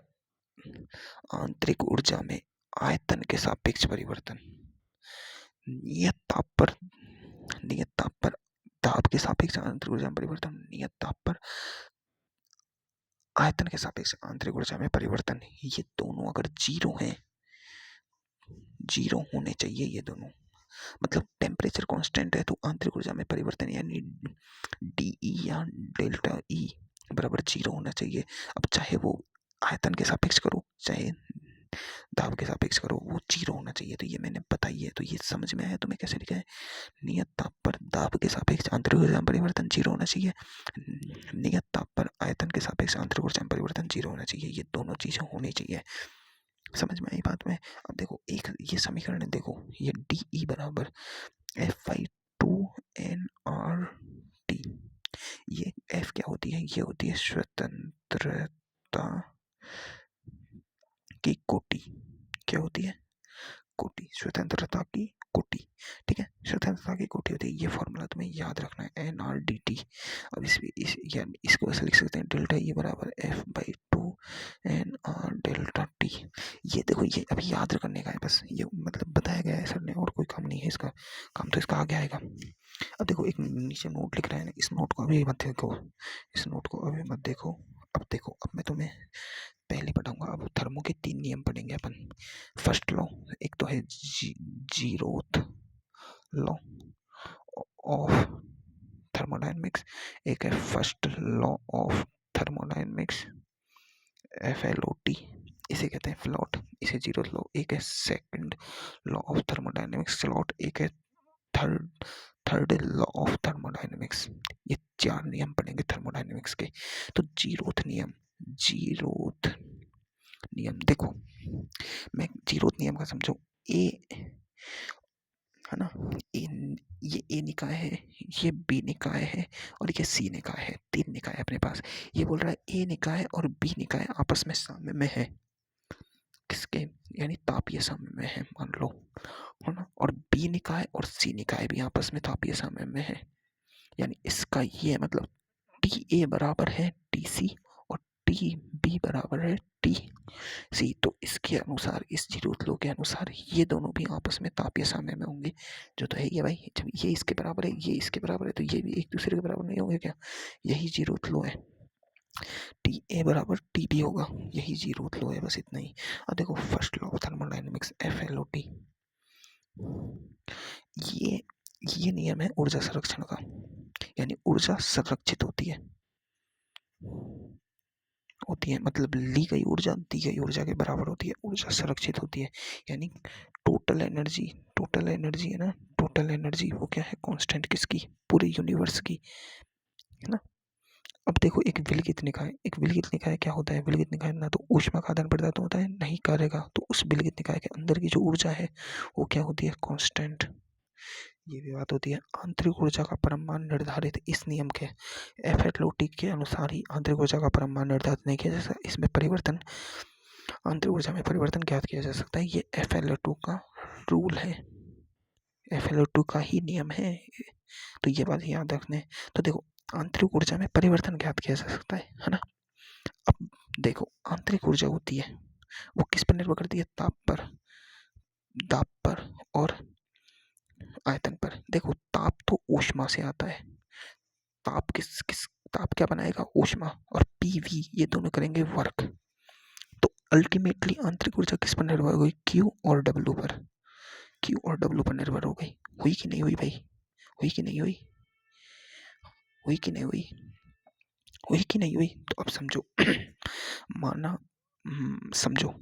आंतरिक ऊर्जा में आयतन के सापेक्ष परिवर्तन। नियत ताप पर दाब के सापेक्ष आंतरिक ऊर्जा में परिवर्तन, नियत ताप पर आयतन के सापेक्ष आंतरिक ऊर्जा में परिवर्तन। ये दोनों अगर 0 हैं, 0 होने चाहिए ये दोनों। मतलब टेम्परेचर कांस्टेंट है तो आंतरिक ऊर्जा में परिवर्तन यानी डी या डेल्टा ई बराबर 0 होना चाहिए। अब चाहे वो आयतन के सापेक्ष करो चाहे दाब के सापेक्ष करो, वो 0 होना चाहिए। तो ये मैंने बताई है, तो ये समझ में आया तुम्हें कैसे लिखा है? नियत ताप पर दाब के सापेक्ष आंतरिक ऊर्जा में परिवर्तन 0 होना चाहिए, नियत ताप पर आयतन के सापेक्ष आंतरिक ऊर्जा में परिवर्तन 0 होना चाहिए। ये दोनों चीजें होनी चाहिए। समझ में आई बात में? अब देखो एक ये समीकरण है, देखो ये डी बराबर Fi2nRT। ये F क्या होती है? ये होती है स्वतंत्रता की कोटि। क्या होती है? कोटि, स्वतंत्रता की कोटि। ठीक है, स्वतंत्रता की कोटि होती है। ये फॉर्मूला तुम्हें याद रखना है, NRDT। अब इसको ऐसा लिख सकते हैं, डेल्टा ई बराबर F/2 NR डेल्टा टी। ये देखो ये अभी याद करने का है बस, ये मतलब बताया गया है सर ने और कोई काम नहीं है, इसका काम तो इसका आगे आएगा। अब देखो एक नीचे नोट लिख रहा है ना, इस नोट को अभी मत देखो, इस नोट को अभी मत देखो। अब देखो, अब मैं तुम्हें पहले पढ़ाऊंगा। अब थर्मो के 3 नियम पढ़ेंगे अपन। फर्स्ट लॉ, एक तो है जीरोथ लॉ ऑफ थर्मोडायनेमिक्स, एक है first law of thermodynamics, FLOT, इसे कहते हैं फ्लॉट, इसे जीरो लॉ। एक है second law of thermodynamics slot, एक है third third law of thermodynamics. ये 4 नियम पढ़ेंगे थर्मोडायनेमिक्स के। तो जीरोथ नियम, जीरोथ नियम देखो, मैं जीरोथ नियम का समझो। ए है ना, ये ए निकाय है, ये बी निकाय है और ये सी निकाय है। 3 निकाय है अपने पास। ये बोल रहा है ए निकाय और बी निकाय आपस में साम्य में है, किसके, यानी तापीय साम्य में है मान लो, है ना। और बी निकाय और सी निकाय भी आपस में तापीय साम्य में है, यानी इसका ये मतलब टी ए बराबर है टी सी और टी बी बराबर है टी सी। तो इसके अनुसार, इस जीरोथ लॉ के अनुसार ये दोनों भी आपस में तापीय साम्य में होंगे, जो तो है ये भाई। जब ये इसके बराबर है, ये इसके बराबर है, तो ये भी एक दूसरे के बराबर नहीं होंगे क्या? यही जीरोथ लॉ है। टी ए बराबर टी बी होगा, यही जीरोथ लॉ है, बस इतना ही। अब देखो first law of thermodynamics, FLOT, ये ये नियम है ऊर्जा संरक्षण का, यानी ऊर्जा संरक्षित होती है, मतलब ली गई ऊर्जा दी गई ऊर्जा के बराबर होती है, ऊर्जा संरक्षित होती है। यानी टोटल एनर्जी है ना, टोटल एनर्जी वो क्या है, कांस्टेंट किसकी, पूरे यूनिवर्स की, है ना। अब देखो एक विलगित निकाय, क्या होता है? विलगित निकाय ना तो ऊष्मा का आदान प्रदान होता है, नहीं कार्य का। तो उस विलगित निकाय के अंदर की जो ऊर्जा है वो क्या होती है, कांस्टेंट। ये भी बात होती है। आंतरिक ऊर्जा का परमाणु निर्धारित इस नियम के, FLOT के अनुसार ही आंतरिक ऊर्जा का परमाणु निर्धारित नहीं किया जा सकता, इसमें परिवर्तन, आंतरिक ऊर्जा में परिवर्तन ज्ञात किया जा सकता है। ये FLOT का रूल है, FLOT का ही नियम है, तो ये बात याद रखने। तो देखो आंतरिक ऊर्जा में परिवर्तन ज्ञात किया जा सकता है ना। अब देखो आंतरिक ऊर्जा होती है वो किस पर निर्भर करती है, दाब पर और आयतन पर। देखो ताप तो ऊष्मा से आता है, ताप किस किस ताप क्या बनाएगा, ऊष्मा, और PV ये दोनों करेंगे वर्क। तो अल्टीमेटली आंतरिक ऊर्जा किस पर निर्भर हो गई, Q और W पर, Q और W पर निर्भर हो गई। हुई कि नहीं हुई भाई, हुई कि नहीं हुई, हुई कि नहीं हुई, हुई कि नहीं हुई? तो अब समझो माना समझो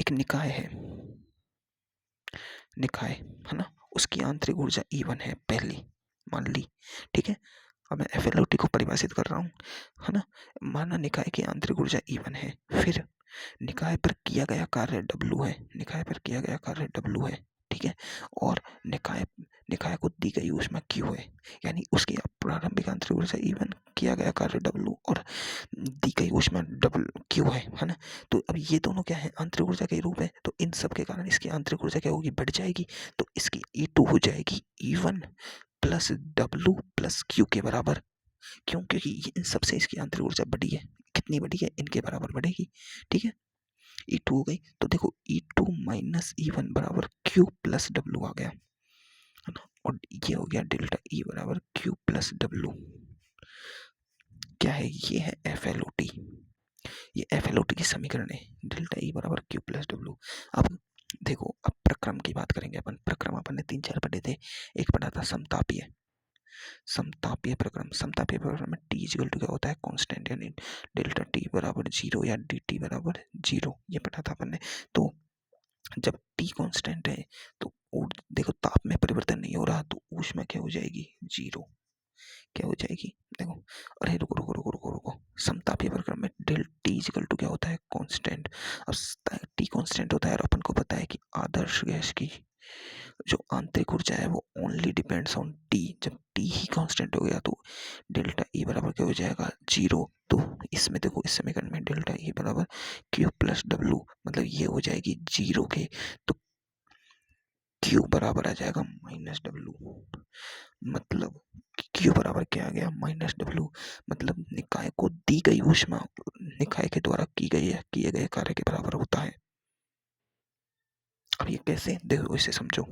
एक निकाय है, निकाय है ना, उसकी आंतरिक ऊर्जा E1 है पहली, मान ली, ठीक है। अब मैं FLOT को परिभाषित कर रहा हूँ, है ना। माना निकाय की आंतरिक ऊर्जा E1 है, फिर निकाय पर किया गया कार्य W है, निकाय पर किया गया कार्य W है, ठीक है। और निकाय को दी गई ऊष्मा Q है, यानी उसकी प्रारंभिक आंतरिक ऊर्जा E1, किया गया कार्य W और दी गई ऊष्मा Q है ना। तो अब ये दोनों क्या है, आंतरिक ऊर्जा के रूप है। तो इन सब के कारण इसकी आंतरिक ऊर्जा क्या होगी, बढ़ जाएगी। तो इसकी E2 हो जाएगी E1 plus W plus Q के बराबर। क्यों? क्योंकि इन सबसे इसकी आंतरिक ऊर्जा बढ़ी है। कितनी बढ़ी है, इनके बराबर बढ़ेगी, ठीक है। E2 हो गई, तो देखो E2 माइनस E1 बराबर Q प्लस W आ गया, है ना। और ये हो गया डेल्टा E बराबर Q प्लस W। क्या है, ये है FLOT, ये FLOT की समीकरण है, डेल्टा E बराबर Q प्लस W। अब देखो, अब प्रक्रम की बात करेंगे अपन। प्रक्रम अपन ने 3-4 पढ़े थे। एक पढ़ा था समतापीय प्रक्रम। समतापीय प्रक्रम में T इक्वल टू क्या होता है, कांस्टेंट, यानी डेल्टा T बराबर 0 या DT बराबर 0, ये पढ़ा था अपन ने। तो जब T कांस्टेंट है तो देखो ताप में परिवर्तन नहीं हो रहा, तो ऊष्मा क्या हो जाएगी, 0। क्या हो जाएगी, देखो, अरे रुको रुको रुको रुको रुको, समतापीय प्रक्रम में डेल T इक्वल टू क्या होता है, कांस्टेंट। अब T कांस्टेंट होता है और अपन को पता है कि आदर्श गैस की जो आंतरिक ऊर्जा है वो ओनली डिपेंड्स ऑन T। जब T ही कांस्टेंट हो गया तो डेल्टा E बराबर क्या हो जाएगा, 0। तो इसमें देखो, इस समीकरण में डेल्टा E बराबर Q प्लस W, मतलब ये हो जाएगी 0 के, तो Q बराबर आ जाएगा माइनस W। मतलब Q बराबर क्या आ गया, माइनस W। मतलब निकाय को दी गई ऊष्मा निकाय के द्वारा किए गए कार्य के बराबर होता है। अब ये कैसे, देखो इसे समझो।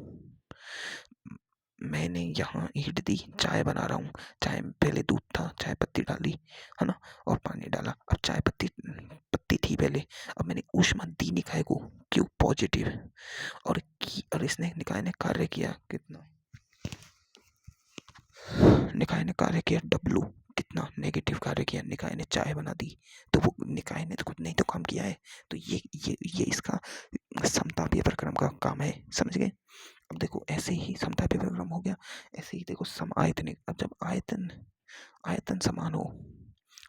मैंने यहाँ हीट दी, चाय बना रहा हूँ, चाय में पहले दूध था, चाय पत्ती डाली, है ना, और पानी डाला, अब चाय पत्ती पत्ती थी पहले, अब मैंने ऊष्मा दी निकाय को, क्यू पॉजिटिव, और इसने निकाय ने कार्य किया कितना, निकाय ने कार्य किया डब्लू, कितना नेगेटिव कार्य किया, निकाय ने चाय बना दी, तो वो निकाय ने तो कुछ नहीं तो काम किया है, तो ये इसका समतापीय प्रक्रम का काम है, समझ गए। अब देखो ऐसे ही समतापीय प्रक्रम हो गया, ऐसे ही देखो सम आयतनिक, अब जब आयतन आयतन समान हो,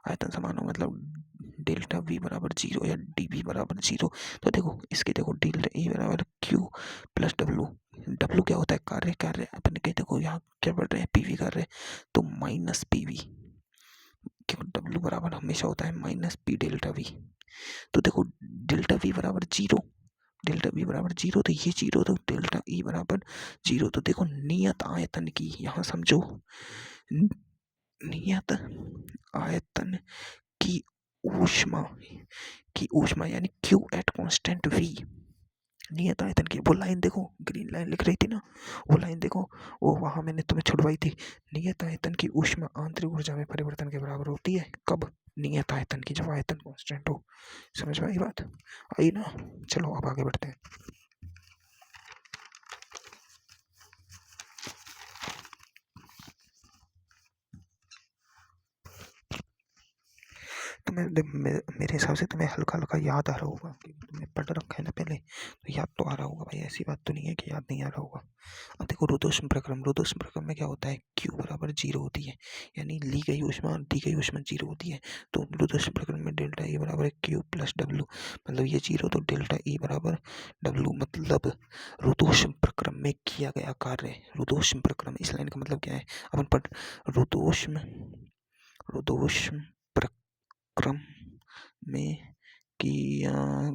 आयतन समान हो मतलब डेल्टा वी बराबर 0 या डी वी बराबर 0, तो देखो इसके देखो डेल्टा ई बराबर क्यू प्लस डब्लू, डब्लू क्या होता है, कार्य, कार्य अपन के देखो यहाँ क्या बढ़ रहे हैं, पीवी कार्य, तो माइनस पीवी, क्यों डब्लू बराबर हमेशा होता है माइनस पी डेल्टा वी, तो देखो डेल्टा वी बराबर 0, डेल्टा वी बराबर 0, तो ये 0, तो डेल्टा ई बराबर 0, तो देखो नियत आयतन की, यहाँ समझो, नियत आयतन की ऊष्मा, यानी क्यू एट कांस्टेंट वी, नियत आयतन की, वो लाइन देखो, ग्रीन लाइन लिख रही थी ना, वो लाइन देखो, वो वहां मैंने तुम्हें छुड़वाई थी, नियत आयतन की ऊष्मा आंतरिक ऊर्जा में परिवर्तन के बराबर होती है, कब, नियत आयतन की, जब आयतन कांस्टेंट हो, समझ में आई बात, आई ना, चलो अब आगे बढ़ते हैं। मेरे हिसाब से तुम्हें हल्का हल्का याद आ रहा होगा, क्योंकि तुमने पढ़ रखा है ना पहले, तो याद तो आ रहा होगा भाई, ऐसी बात तो नहीं है कि याद नहीं आ रहा होगा। अब देखो रुद्धोष्म प्रक्रम में क्या होता है, Q बराबर 0 होती है, यानी ली गई ऊष्मा दी गई ऊष्मा 0 होती है, तो रुद्धोष्म प्रक्रम में डेल्टा E बराबर है Q प्लस डब्ल्यू, मतलब ये 0, तो डेल्टा E बराबर डब्ल्यू, मतलब रुद्धोष्म प्रक्रम में किया गया कार्य, रुद्धोष्म प्रक्रम, इस लाइन का मतलब क्या है, अपन पढ़, रुद्धोष्म प्रक्रम में किया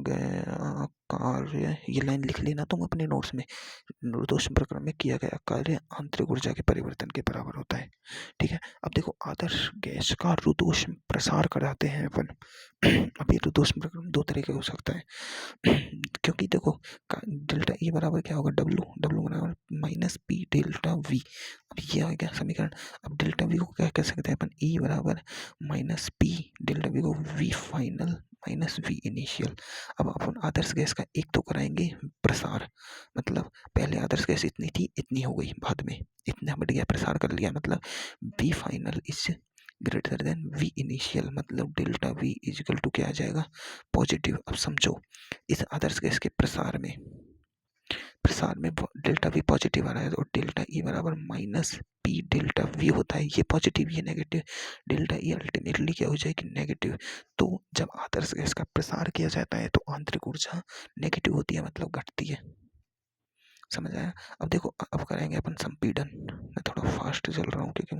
गया कार्य, ये लाइन लिख लेना तुम अपने नोट्स में, रुद्धोष्म प्रक्रम में किया गया कार्य आंतरिक ऊर्जा के परिवर्तन के बराबर होता है, ठीक है। अब देखो आदर्श गैस का रुद्धोष्म प्रसार कराते हैं अपन, अब ये रुद्धोष्म प्रक्रम दो तरह के हो सकता है, क्योंकि देखो डेल्टा ई बराबर क्या होगा, डब्लू बराबर माइनस पी डेल्टा वी, अब ये आ गया समीकरण, अब डेल्टा वी को क्या कह सकते हैं अपन, ई बराबर माइनस पी डेल्टा वी को V final minus V initial, अब अपन आदर्श गैस का एक तो कराएंगे प्रसार, मतलब पहले आदर्श गैस इतनी थी, इतनी हो गई, बाद में इतना बढ़ गया, प्रसार कर लिया, मतलब V final is greater than V initial, मतलब डेल्टा वी इजिकल टू क्या आ जाएगा, पॉजिटिव। अब समझो इस आदर्श गैस के प्रसार में डेल्टा वी पॉजिटिव आ रहा है, और डेल्टा ई बराबर माइनस पी डेल्टा वी होता है, ये पॉजिटिव ये नेगेटिव, डेल्टा ई अल्टीमेटली क्या हो जाएगी, नेगेटिव, तो जब आदर्श गैस का प्रसार किया जाता है तो आंतरिक ऊर्जा नेगेटिव होती है, मतलब घटती है, समझ आया। अब देखो अब करेंगे अपन संपीड़न, मैं थोड़ा फास्ट चल रहा हूँ क्योंकि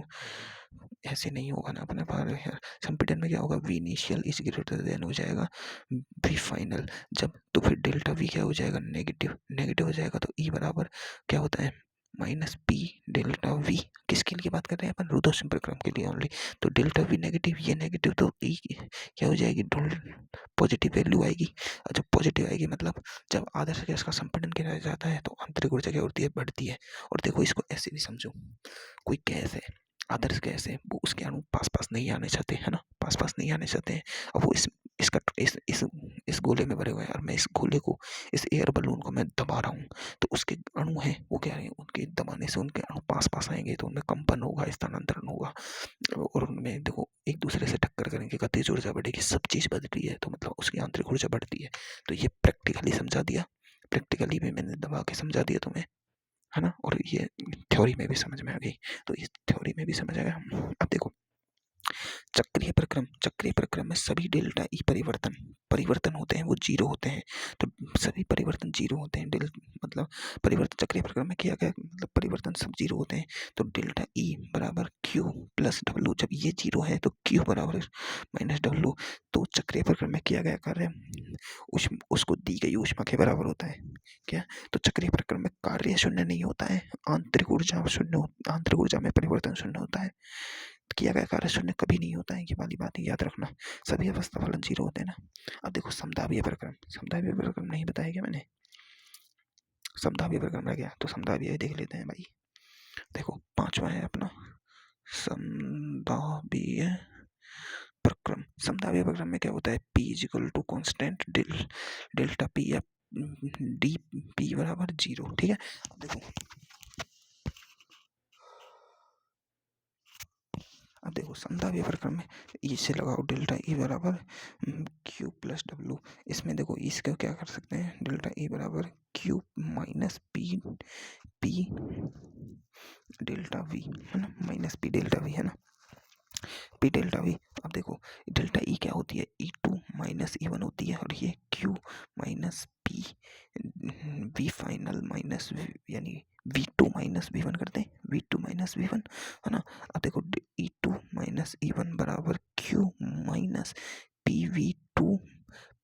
ऐसे नहीं होगा ना अपने पास, संपीड़न में क्या होगा, V initial is greater than हो जाएगा वी फाइनल, जब तो फिर डेल्टा वी क्या हो जाएगा, नेगेटिव हो जाएगा, तो ई बराबर क्या होता है, माइनस पी डेल्टा वी, किसके लिए बात कर रहे हैं अपन, रुद्धोष्म प्रक्रम के लिए ओनली, तो डेल्टा वी नेगेटिव, ये नेगेटिव, तो ई क्या हो जाएगी, पॉजिटिव वैल्यू आएगी, और जब पॉजिटिव आएगी मतलब जब आदर्श गैस का संपीड़न किया जाता है तो आंतरिक ऊर्जा क्या होती है, बढ़ती है। और देखो इसको ऐसे भी समझो, कोई गैस है, आदर्श गैस है, वो उसके अणु पास पास नहीं आने चाहते, है ना, पास पास नहीं आने चाहते हैं, और वो इस गोले में भरे हुए हैं, और मैं इस गोले को, इस एयर बलून को मैं दबा रहा हूँ, तो उसके अणु हैं वो क्या है, उनके दबाने से उनके अणु पास पास आएंगे, तो उनमें कंपन होगा, स्थानांतरण होगा, और उनमें देखो एक दूसरे से टक्कर करेंगे, गतिज ऊर्जा बढ़ेगी, सब चीज बढ़ रही है, तो मतलब उसकी आंतरिक ऊर्जा बढ़ती है, तो ये प्रैक्टिकली समझा दिया, प्रैक्टिकली भी मैंने दबा के समझा दिया तुम्हें, है ना, और ये थ्योरी में भी समझ में आ गई, तो इस थ्योरी में भी समझ आ गया। अब देखो चक्रीय प्रक्रम में सभी डेल्टा ई परिवर्तन होते हैं, वो 0 होते हैं, तो सभी परिवर्तन 0 होते हैं, मतलब परिवर्तन चक्रीय प्रक्रम में किया गया, मतलब परिवर्तन सब 0 होते हैं, तो डेल्टा ई बराबर क्यू प्लस डब्ल्यू, जब ये 0 है तो क्यू बराबर माइनस डब्ल्यू, तो चक्रीय प्रक्रम में किया गया कार्य उसको दी गई ऊष्मा के बराबर होता है, क्या, तो चक्रीय प्रक्रम में कार्य शून्य नहीं होता है, आंतरिक ऊर्जा में परिवर्तन शून्य होता है, किया गया कार्य शून्य कभी नहीं होता है, ये वाली बात याद रखना, सभी अवस्था फलन 0 होते हैं ना। अब देखो समदाबीय प्रक्रम नहीं बताया क्या मैंने, समदाबीय प्रक्रम रह गया, तो समदाबीय देख लेते हैं भाई। देखो पांचवा है अपना समदाबीय प्रक्रम। समदाबीय प्रक्रम में क्या होता है, P is equal to constant delta P या डी P बराबर 0। ठीक है, अब देखो समदाबीय प्रक्रम में इसे लगाओ डेल्टा E बराबर Q प्लस W। इसमें देखो इसका क्या कर सकते हैं, डेल्टा E बराबर Q minus P delta V है ना, माइनस P डेल्टा V है ना, P डेल्टा V। अब देखो डेल्टा E क्या होती है, E2 माइनस E1 होती है, और ये Q minus P V final minus यानी V2 माइनस V1 करते हैं, V2 माइनस V1 है ना। अब देखो E2 माइनस E1 बराबर Q minus PV2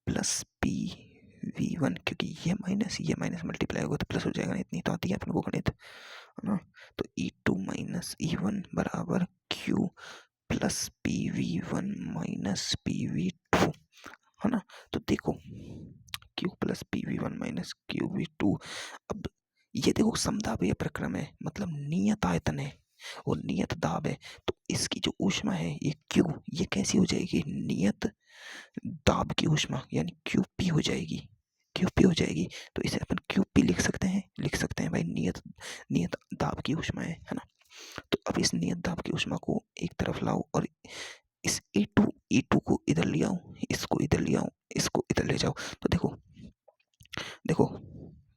plus PV1, क्योंकि ये माइनस मल्टीप्लाई होगा तो प्लस हो जाएगा, इतनी तो आती है अपन को गणित है ना। तो E2 माइनस E1 बराबर Q plus PV1 minus PV2 है ना। तो देखो Q plus PV1 minus QV2। अब ये देखो समदाबीय प्रक्रम है, मतलब नियत आयतन है और नियत दाब है, तो इसकी जो ऊष्मा है ये Q, ये कैसी हो जाएगी, नियत दाब की ऊष्मा यानी QP हो जाएगी, QP हो जाएगी। तो इसे अपन QP लिख सकते हैं भाई, नियत दाब की ऊष्मा है ना। तो अब इस नियत दाब की ऊष्मा को एक तरफ लाओ और इस E2 को इधर ले आओ, इसको इधर ले आओ, इसको इधर ले जाओ। तो देखो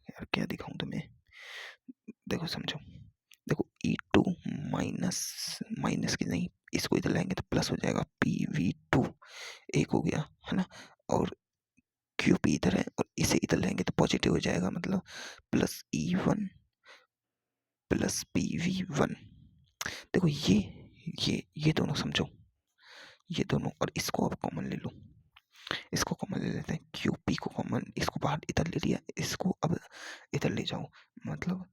यार क्या दिखाऊं तुम्हें, देखो समझो, देखो E2 माइनस की नहीं, इसको इधर लाएंगे तो प्लस हो जाएगा, PV2 एक हो गया है ना, और QP इधर है और इसे इधर लाएंगे तो पॉजिटिव हो जाएगा, मतलब प्लस E1 प्लस PV1। देखो ये दोनों समझो, ये दोनों, और इसको अब कॉमन ले लो, इसको कॉमन ले लेते हैं, QP को कॉमन, इसको बाहर इधर ले लिया, इसको अब इधर ले जाओ, मतलब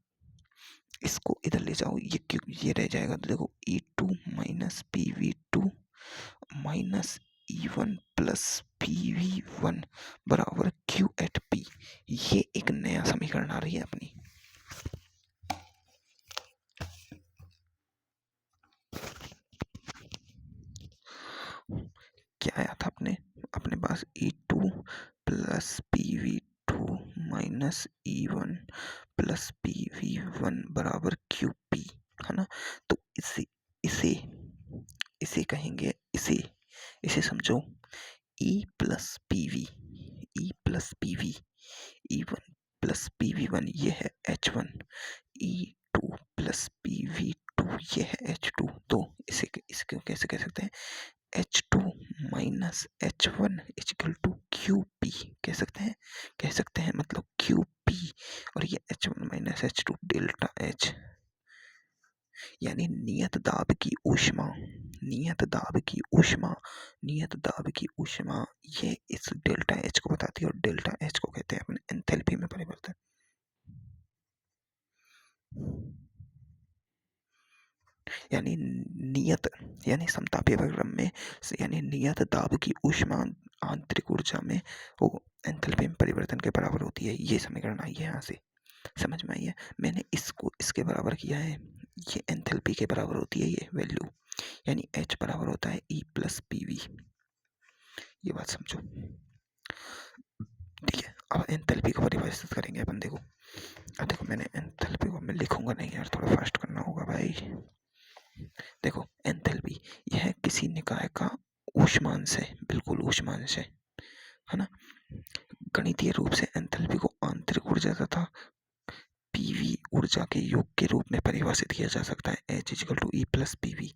इसको इधर ले जाओ, ये रह जाएगा। तो देखो E2 minus PV2 minus E1 plus PV1 बराबर Q एट P। ये एक नया समीकरण आ रही है अपनी। क्या आया था अपने पास E2 plus PV2 minus E1 plus PV1 बराबर QP है ना। तो इसे कहेंगे, इसे समझो E plus PV, E1 plus PV1 ये है H1, E2 प्लस PV2 ये है H2। तो इसको कैसे कह सकते हैं, H2 minus H1 equal to QP कह सकते हैं, मतलब QP, और ये H1 minus H2 delta H, यानी नियत दाब की ऊष्मा ये इस डेल्टा H को बताती है, और डेल्टा H को कहते हैं अपने एंथैल्पी में परिवर्तन। यानी समतापीय प्रक्रम में यानी नियत दाब की ऊष्मा आंतरिक ऊर्जा में वो एंथैल्पी में परिवर्तन के बराबर होती है। ये समीकरण आई है, यहाँ से समझ में आई है। मैंने इसको इसके बराबर किया है, ये एंथैल्पी के बराबर होती है ये वैल्यू, यानी H बराबर होता है E प्लस PV। ये बात समझो, ठीक है। अब एंथैल्पी को परिभाषित करेंगे अपन। देखो मैंने एंथैल्पी को मैं लिखूंगा नहीं यार, थोड़ा फास्ट करना होगा भाई। देखो एंथैल्पी यह किसी निकाय का ऊष्मांश है, बिल्कुल ऊष्मांश है ना। गणितीय रूप से एंथैल्पी को आंतरिक ऊर्जा तथा पीवी ऊर्जा के योग के रूप में परिभाषित किया जा सकता है, H equal to E plus PV।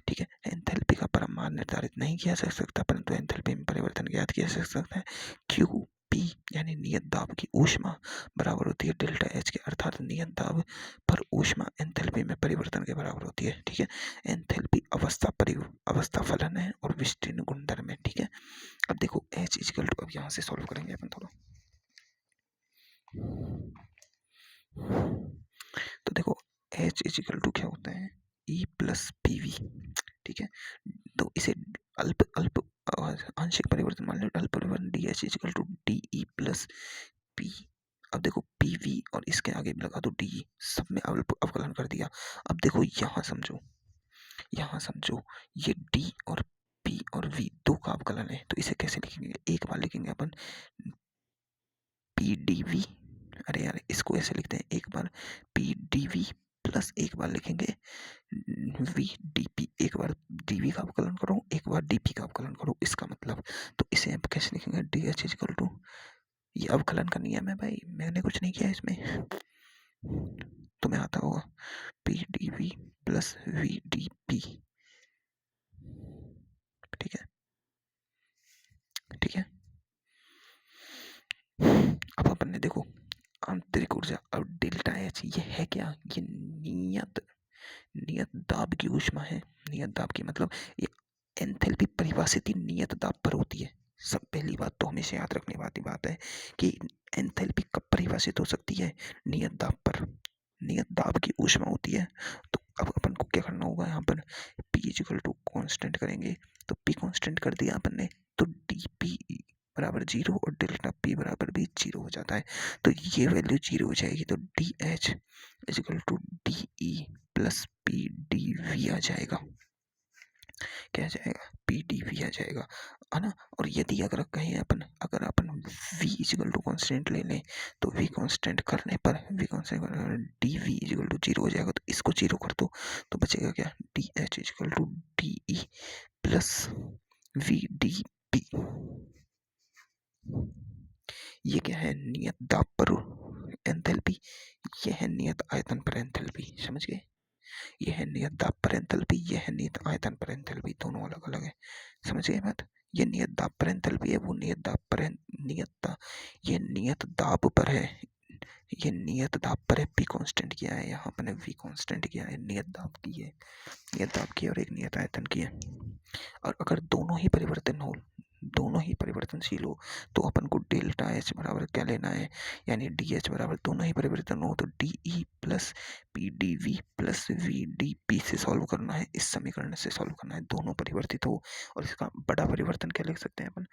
ठीक है, एंथैल्पी का परमाणु निर्धारित नहीं किया जा सकता, परंतु एंथैल्पी में परिवर्तन ज्ञात किया जा सकता है। QP यानी नियत दाब की ऊष्मा बराबर होती है डेल्टा H के, अर्थात नियत दाब पर ऊष्मा एंथैल्पी में परिवर्तन के बराबर होती है। ठीक है, एंथैल्पी अवस्था फलन है और विस्तीर्ण गुणधर्म है। ठीक है, अब देखो H इक्वल टू, अब यहाँ से सॉल्व करेंगे अपन थोड़ा। तो देखो H इक्वल टू क्या होता है, E प्लस PV। ठीक है, तो इसे अल्प आंशिक परिवर्तन मान लो, अल्प परिवर्तन DH equal to DE plus P अब देखो पीवी और इसके आगे भी लगा दो डी, सब में अवकलन कर दिया। अब देखो यहाँ समझो, यहाँ समझो, ये डी और पी और वी दो का अवकलन है, तो इसे कैसे लिखेंगे? एक बार लिखेंगे अपन पी डी वी, अरे यार इसको ऐसे लिखते हैं, एक बार पी डी वी प्लस एक बार लिखेंगे वी डी पी, एक बार डी वी का अवकलन करो, एक बार डी पी का अवकलन करो, इसका मतलब। तो इसे आप कैसे लिखेंगे? डी एच इक्वल टू, ये अवकलन का नियम है भाई, मैंने कुछ नहीं किया इसमें, तुम्हें आता होगा, P D V plus V D P, ठीक है, ठीक है। अब अपन ने देखो आंतरिक ऊर्जा, अब डेल्टा एच ये है क्या? ये नियत दाब की ऊष्मा है। नियत दाब की मतलब ये एंथैल्पी परिभाषित ही नियत दाब पर होती है। सब पहली बात तो हमेशा याद रखने वाली बात है कि एंथैल्पी कब परिभाषित हो सकती है? नियत दाब पर, नियत दाब की ऊष्मा होती है। तो अब अपन को क्या करना होगा? यहाँ पर P इक्वल टू कॉन्स्टेंट करेंगे, तो P कॉन्स्टेंट कर दिया अपन ने, तो डी पी बराबर 0 और डेल्टा P बराबर भी 0 हो जाता है। तो ये वैल्यू 0 हो जाएगी, तो D H equal to D E plus P D V आ जाएगा। क्या आ जाएगा? पी डी वी आ जाएगा, है ना। और यदि अगर कहीं अगर अपन v इक्वल टू कॉन्स्टेंट ले लें, तो v कॉन्स्टेंट करने पर डी वी इक्वल टू 0 हो जाएगा, तो इसको 0 कर दो, तो बचेगा क्या? D H equal to D E plus V D P. ये क्या है? नियत दाब पर एंथैल्पी, ये है नियत आयतन पर एंथैल्पी, समझ गए? ये है नियत दाब पर एंथैल्पी, ये है नियत आयतन पर एंथैल्पी, दोनों अलग अलग है, समझ गए बात? ये नियत दाब पर एंथैल्पी है, वो नियत दाब पर ये नियत दाब पर है, ये नियत दाब पर है। पी कांस्टेंट किया है, यहाँ पर वी कांस्टेंट किया है, नियत दाब की है, नियत दाब की और एक नियत आयतन की है। और अगर दोनों ही परिवर्तन हो, दोनों ही परिवर्तनशील हो, तो अपन को डेल्टा एच बराबर क्या लेना है? यानी डी एच बराबर, दोनों ही परिवर्तन हो तो D E plus P D V plus V D P से सॉल्व करना है, इस समीकरण से सॉल्व करना है, दोनों परिवर्तित हो। और इसका बड़ा परिवर्तन क्या लिख सकते हैं अपन?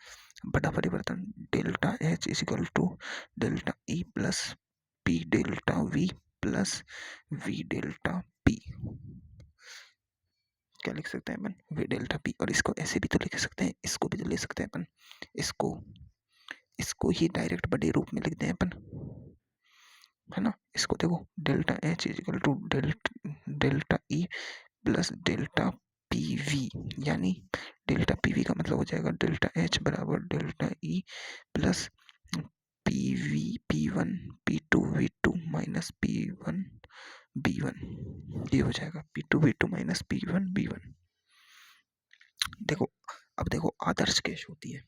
बड़ा परिवर्तन delta H is equal to delta E plus P delta V plus V delta P. क्या लिख सकते हैं अपन? We delta P. और इसको ऐसे भी तो लिख सकते हैं, इसको भी तो ले सकते हैं अपन, इसको ही डायरेक्ट बड़े रूप में लिखते हैं अपन, है ना। इसको देखो, delta H is equal to delta E plus delta P V, यानी डेल्टा पी वी का मतलब हो जाएगा डेल्टा एच बराबर delta E plus P V P one P two V two minus P one B one, ये हो जाएगा P two V two minus P one B one. देखो, अब देखो आदर्श गैस होती है,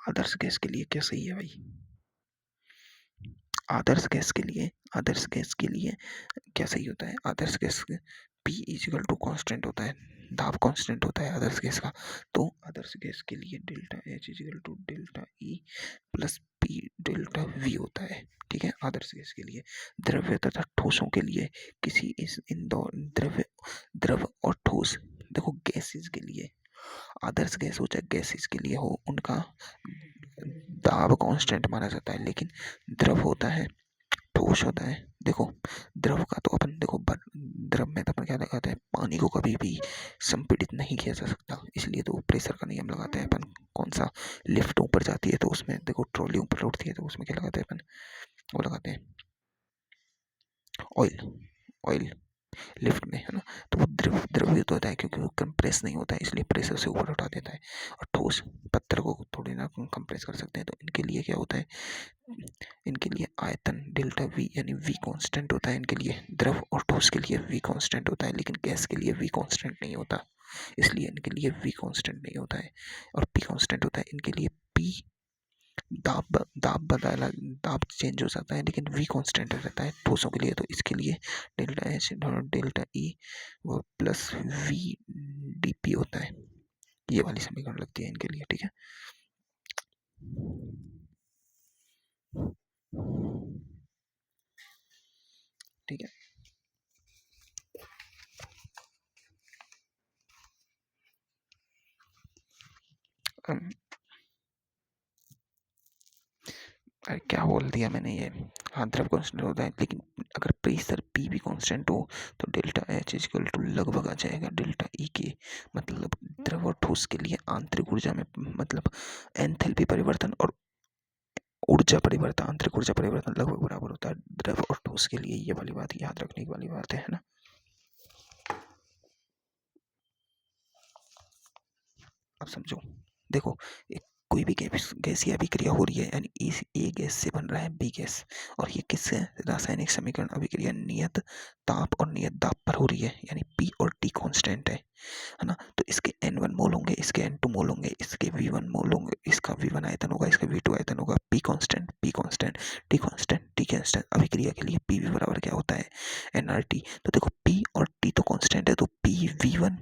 आदर्श गैस के लिए क्या सही है भाई? आदर्श गैस के लिए क्या सही होता है? आदर्श gas P equal to constant होता है, दाब कॉन्स्टेंट होता है आदर्श गैस का। तो आदर्श गैस के लिए delta H equal to delta E plus P delta V होता है, ठीक है, आदर्श गैस के लिए। द्रव्य तथा ठोसों के लिए किसी इन दो द्रव और ठोस, देखो गैसेस के लिए, आदर्श गैस हो चाहे गैसेस के लिए हो, उनका दाब कांस्टेंट माना जाता है, लेकिन द्रव होता है, ठोस होता है। देखो द्रव का तो अपन देखो, द्रव में तो अपन क्या लगाते हैं? पानी को कभी भी संपीड़ित नहीं किया जा सकता, इसलिए तो प्रेशर का नियम लगाते हैं अपन। कौन सा? लिफ्ट ऊपर जाती है तो उसमें देखो, ट्रॉली ऊपर उठती है तो उसमें क्या लगाते हैं अपन? वो लगाते हैं ऑयल, ऑयल लिफ्ट में, है ना। तो वो द्रवित होता है क्योंकि वो कंप्रेस नहीं होता है, इसलिए प्रेशर से ऊपर उठा देता है। और ठोस पत्थर को थोड़ी ना कंप्रेस कर सकते हैं, तो इनके लिए क्या होता है? इनके लिए आयतन डेल्टा वी यानी वी कांस्टेंट होता है इनके लिए। द्रव और ठोस के लिए वी कांस्टेंट होता है, लेकिन गैस के लिए वी कांस्टेंट नहीं होता, इसलिए इनके लिए वी कांस्टेंट नहीं होता है और पी कांस्टेंट होता है इनके लिए। पी दाब चेंज हो जाता है, लेकिन वी कांस्टेंट रहता है ठोसों के लिए। तो इसके लिए डेल्टा एच डेल्टा ई वो प्लस वी डी पी होता है, ये वाली समीकरण लगती है इनके लिए, ठीक है। ठीक है, अरे क्या बोल दिया मैंने ये? हाँ, द्रव कांस्टेंट होता है, लेकिन अगर प्रेशर पी भी कांस्टेंट हो तो डेल्टा एच इक्वल टू लगभग आ जाएगा डेल्टा ई के। मतलब द्रव और ठोस के लिए आंतरिक ऊर्जा में मतलब एंथैल्पी परिवर्तन और ऊर्जा परिवर्तन, आंतरिक ऊर्जा परिवर्तन लगभग बराबर होता है द्रव और ठोस के लिए। ये वाली बात याद रखने वाली बात है ना। अब समझो, देखो एक कोई भी गैसीय अभिक्रिया हो रही है, यानी इस ए गैस से बन रहा है बी गैस, और ये किससे रासायनिक समीकरण अभिक्रिया नियत ताप और नियत दाब पर हो रही है, यानी पी और टी कांस्टेंट है ना। तो इसके n1 मोल होंगे, इसके n2 मोल होंगे, इसके v1 मोल होंगे, इसका v1 आयतन होगा, इसका v2 आयतन होगा। p constant, p constant, t constant, t constant. अभिक्रिया के लिए pv बराबर क्या होता है? nRT। तो देखो p और t तो कांस्टेंट है, तो pv1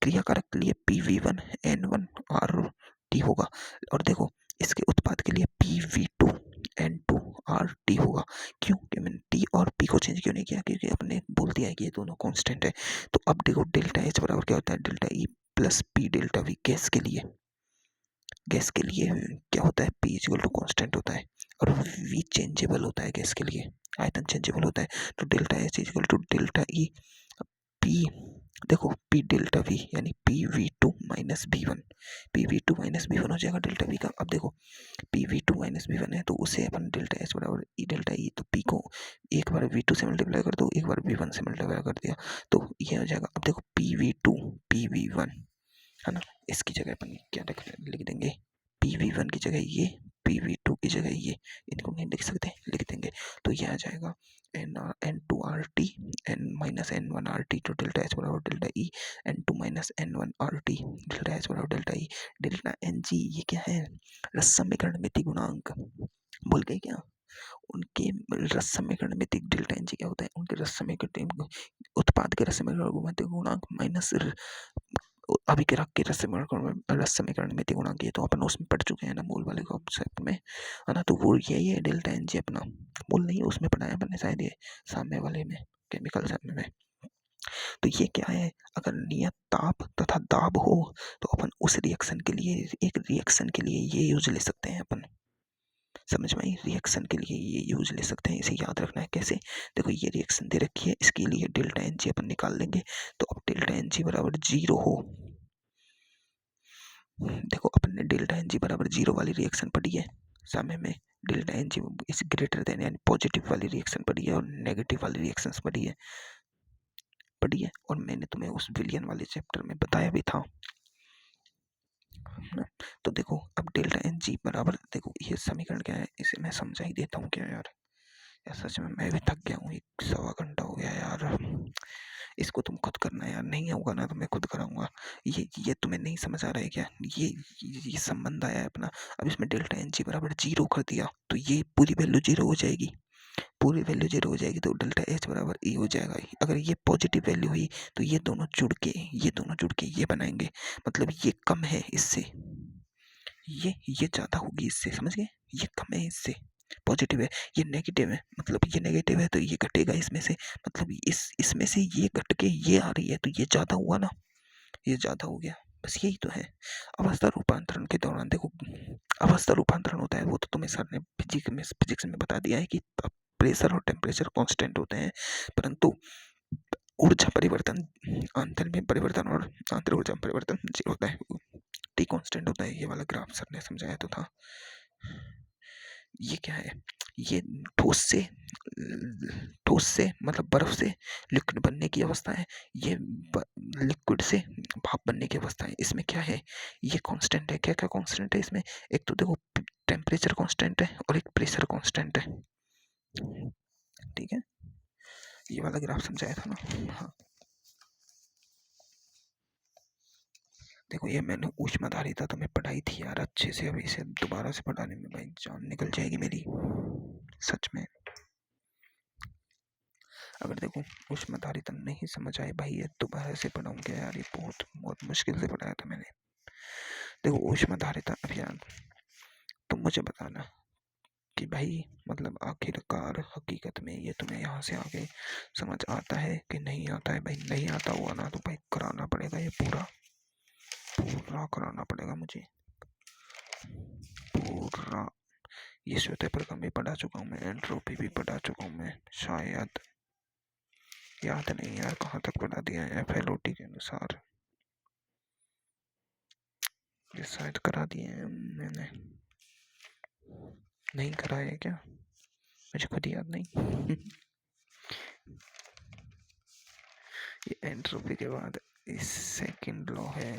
क्रिया कारक के लिए pv1 n1 r t होगा, और देखो इसके उत्पाद के लिए pv2 n2 r t होगा। क्यों कि मैंने t और p को चेंज क्यों नहीं किया? क्योंकि अपने बोल दिया है कि ये दोनों कांस्टेंट है। तो अब देखो डेल्टा एच बराबर क्या होता है? Delta E plus P delta we. Gas के लिए क्या होता है? पी इक्वल टू कांस्टेंट होता है और वी चेंजेबल होता है गैस के लिए, आयतन चेंजेबल होता है। तो delta H equal to delta E P, देखो पी डेल्टा वी यानी P V two minus B one, P V two minus B one हो जाएगा डेल्टा वी का। अब देखो P V two minus B one है, तो उसे अपन डेल्टा एच बराबर ई डेल्टा ई, तो पी को एक बार वी टू से मल्टीप्लाई कर दो, एक बार वी वन से मल्टीप्लाई कर दिया, तो ये हो जाएगा। अब देखो P V two P V one है ना, इसकी जगह अपन क्या लिख देंगे? पी वी वन की जगह ये, पी वी टू की जगह ये, इनको नहीं लिख सकते, लिख देंगे। तो ये आ जाएगा N two R T N minus N one R T, तो डेल्टा एच बराबर delta E N two minus N one R T, delta H बराबर delta E delta N G. ये क्या है? रस समीकरण मिति गुणांक। भूल गए क्या? उनके रस समीकरण मिति डेल्टा एन जी क्या होता है? उनके रस समीकरण उत्पाद के रस समीकरण गुणांक माइनस अभिक्रिया के रस समीकरण में गुणांक, ये तो अपन उसमें पढ़ चुके हैं ना, मूल वाले कॉन्सेप्ट में, है ना। तो वो यही है डेल्टा एन जी अपना। मूल नहीं, उसमें पढ़ाया अपने शायद ये सामने वाले में, केमिकल सामने में। तो ये क्या है? अगर नियत ताप तथा दाब हो तो अपन उस रिएक्शन के लिए, एक रिएक्शन के लिए ये यूज ले सकते हैं अपन। समझ में आई? रिएक्शन के लिए ये यूज ले सकते हैं, इसे याद रखना है कैसे। देखो ये रिएक्शन दे रखी है, इसके लिए डेल्टा एन जी अपन निकाल लेंगे। तो अब डेल्टा एन जी बराबर 0 हो, देखो अपन ने डेल्टा एन जी बराबर 0 वाली रिएक्शन पढ़ी है समय में, delta N G is greater than यानी पॉजिटिव वाली रिएक्शन पढ़ी है, और नेगेटिव वाली रिएक्शंस पढ़ी है, और मैंने तुम्हें उस विलियन वाले चैप्टर में बताया भी था ना। तो देखो अब डेल्टा एन जी बराबर, देखो ये समीकरण क्या है, इसे मैं समझा ही देता हूँ क्या यार। सच में मैं भी थक गया हूँ, 1 सवा घंटा हो गया यार। इसको तुम खुद करना यार, नहीं होगा ना तो मैं खुद कराऊंगा। ये तुम्हें नहीं समझ आ रहा है क्या? ये संबंध आया है अपना। अब इसमें डेल्टा एन जी बराबर 0 कर दिया तो ये पूरी वैल्यू 0 हो जाएगी, पूरी वैल्यू 0 हो जाएगी, तो डेल्टा एच बराबर ई हो जाएगा। अगर ये पॉजिटिव वैल्यू हुई तो ये दोनों जुड़ के ये बनाएंगे, मतलब ये कम है इससे, ये ज़्यादा होगी इससे, समझ गए? ये कम है इससे, पॉजिटिव है, ये नेगेटिव है, मतलब ये नेगेटिव है तो ये घटेगा इसमें से, मतलब इसमें से ये घट के ये आ रही है, तो ये ज़्यादा हुआ ना, ये ज़्यादा हो गया। बस यही तो है। अवस्था रूपांतरण के दौरान देखो, अवस्था रूपांतरण होता है, वो तो तुम्हें सर ने फिजिक्स में बता दिया है कि प्रेशर और टेम्परेचर कांस्टेंट होते हैं, परंतु ऊर्जा परिवर्तन, आंतरिक में परिवर्तन और आंतरिक ऊर्जा में परिवर्तन 0 होता है, टी कांस्टेंट होता है। ये वाला ग्राफ सर ने समझाया तो था। ये क्या है? ये ठोस से मतलब बर्फ से लिक्विड बनने की अवस्था है, ये लिक्विड से भाप बनने की अवस्था है। इसमें क्या है? ये कांस्टेंट है। क्या क्या कांस्टेंट है इसमें? एक तो देखो टेम्परेचर कांस्टेंट है और एक प्रेशर कांस्टेंट है, ठीक है। ये वाला ग्राफ समझाया था ना। हाँ देखो ये मैंने ऊष्माधारिता तो मैं पढ़ाई थी यार अच्छे से, अभी इसे दोबारा से पढ़ाने में भाई जान निकल जाएगी मेरी, सच में। अगर देखो ऊष्माधारिता नहीं समझ आए भाई, ये दोबारा से पढ़ाऊंगा यार, ये बहुत बहुत मुश्किल से पढ़ाया था मैंने। देखो ऊष्माधारिता अभियान, तुम मुझे बताना कि भाई मतलब आखिरकार हकीकत में ये तुम्हें यहाँ से आगे समझ आता है कि नहीं आता है। भाई नहीं आता हुआ ना तो भाई कराना पड़ेगा, ये पूरा पूरा कराना पड़ेगा मुझे, पूरा ये श्वेत प्रक्रम भी पढ़ा चुका हूँ मैं, एंट्रोपी भी पढ़ा चुका हूँ मैं, शायद याद नहीं यार कहाँ तक पढ़ा दिया है। FLOT के अनुसार ये शायद करा दिए हैं मैंने, नहीं कराया क्या, मुझे खुद याद नहीं। ये एंट्रोपी के बाद सेकंड लॉ है,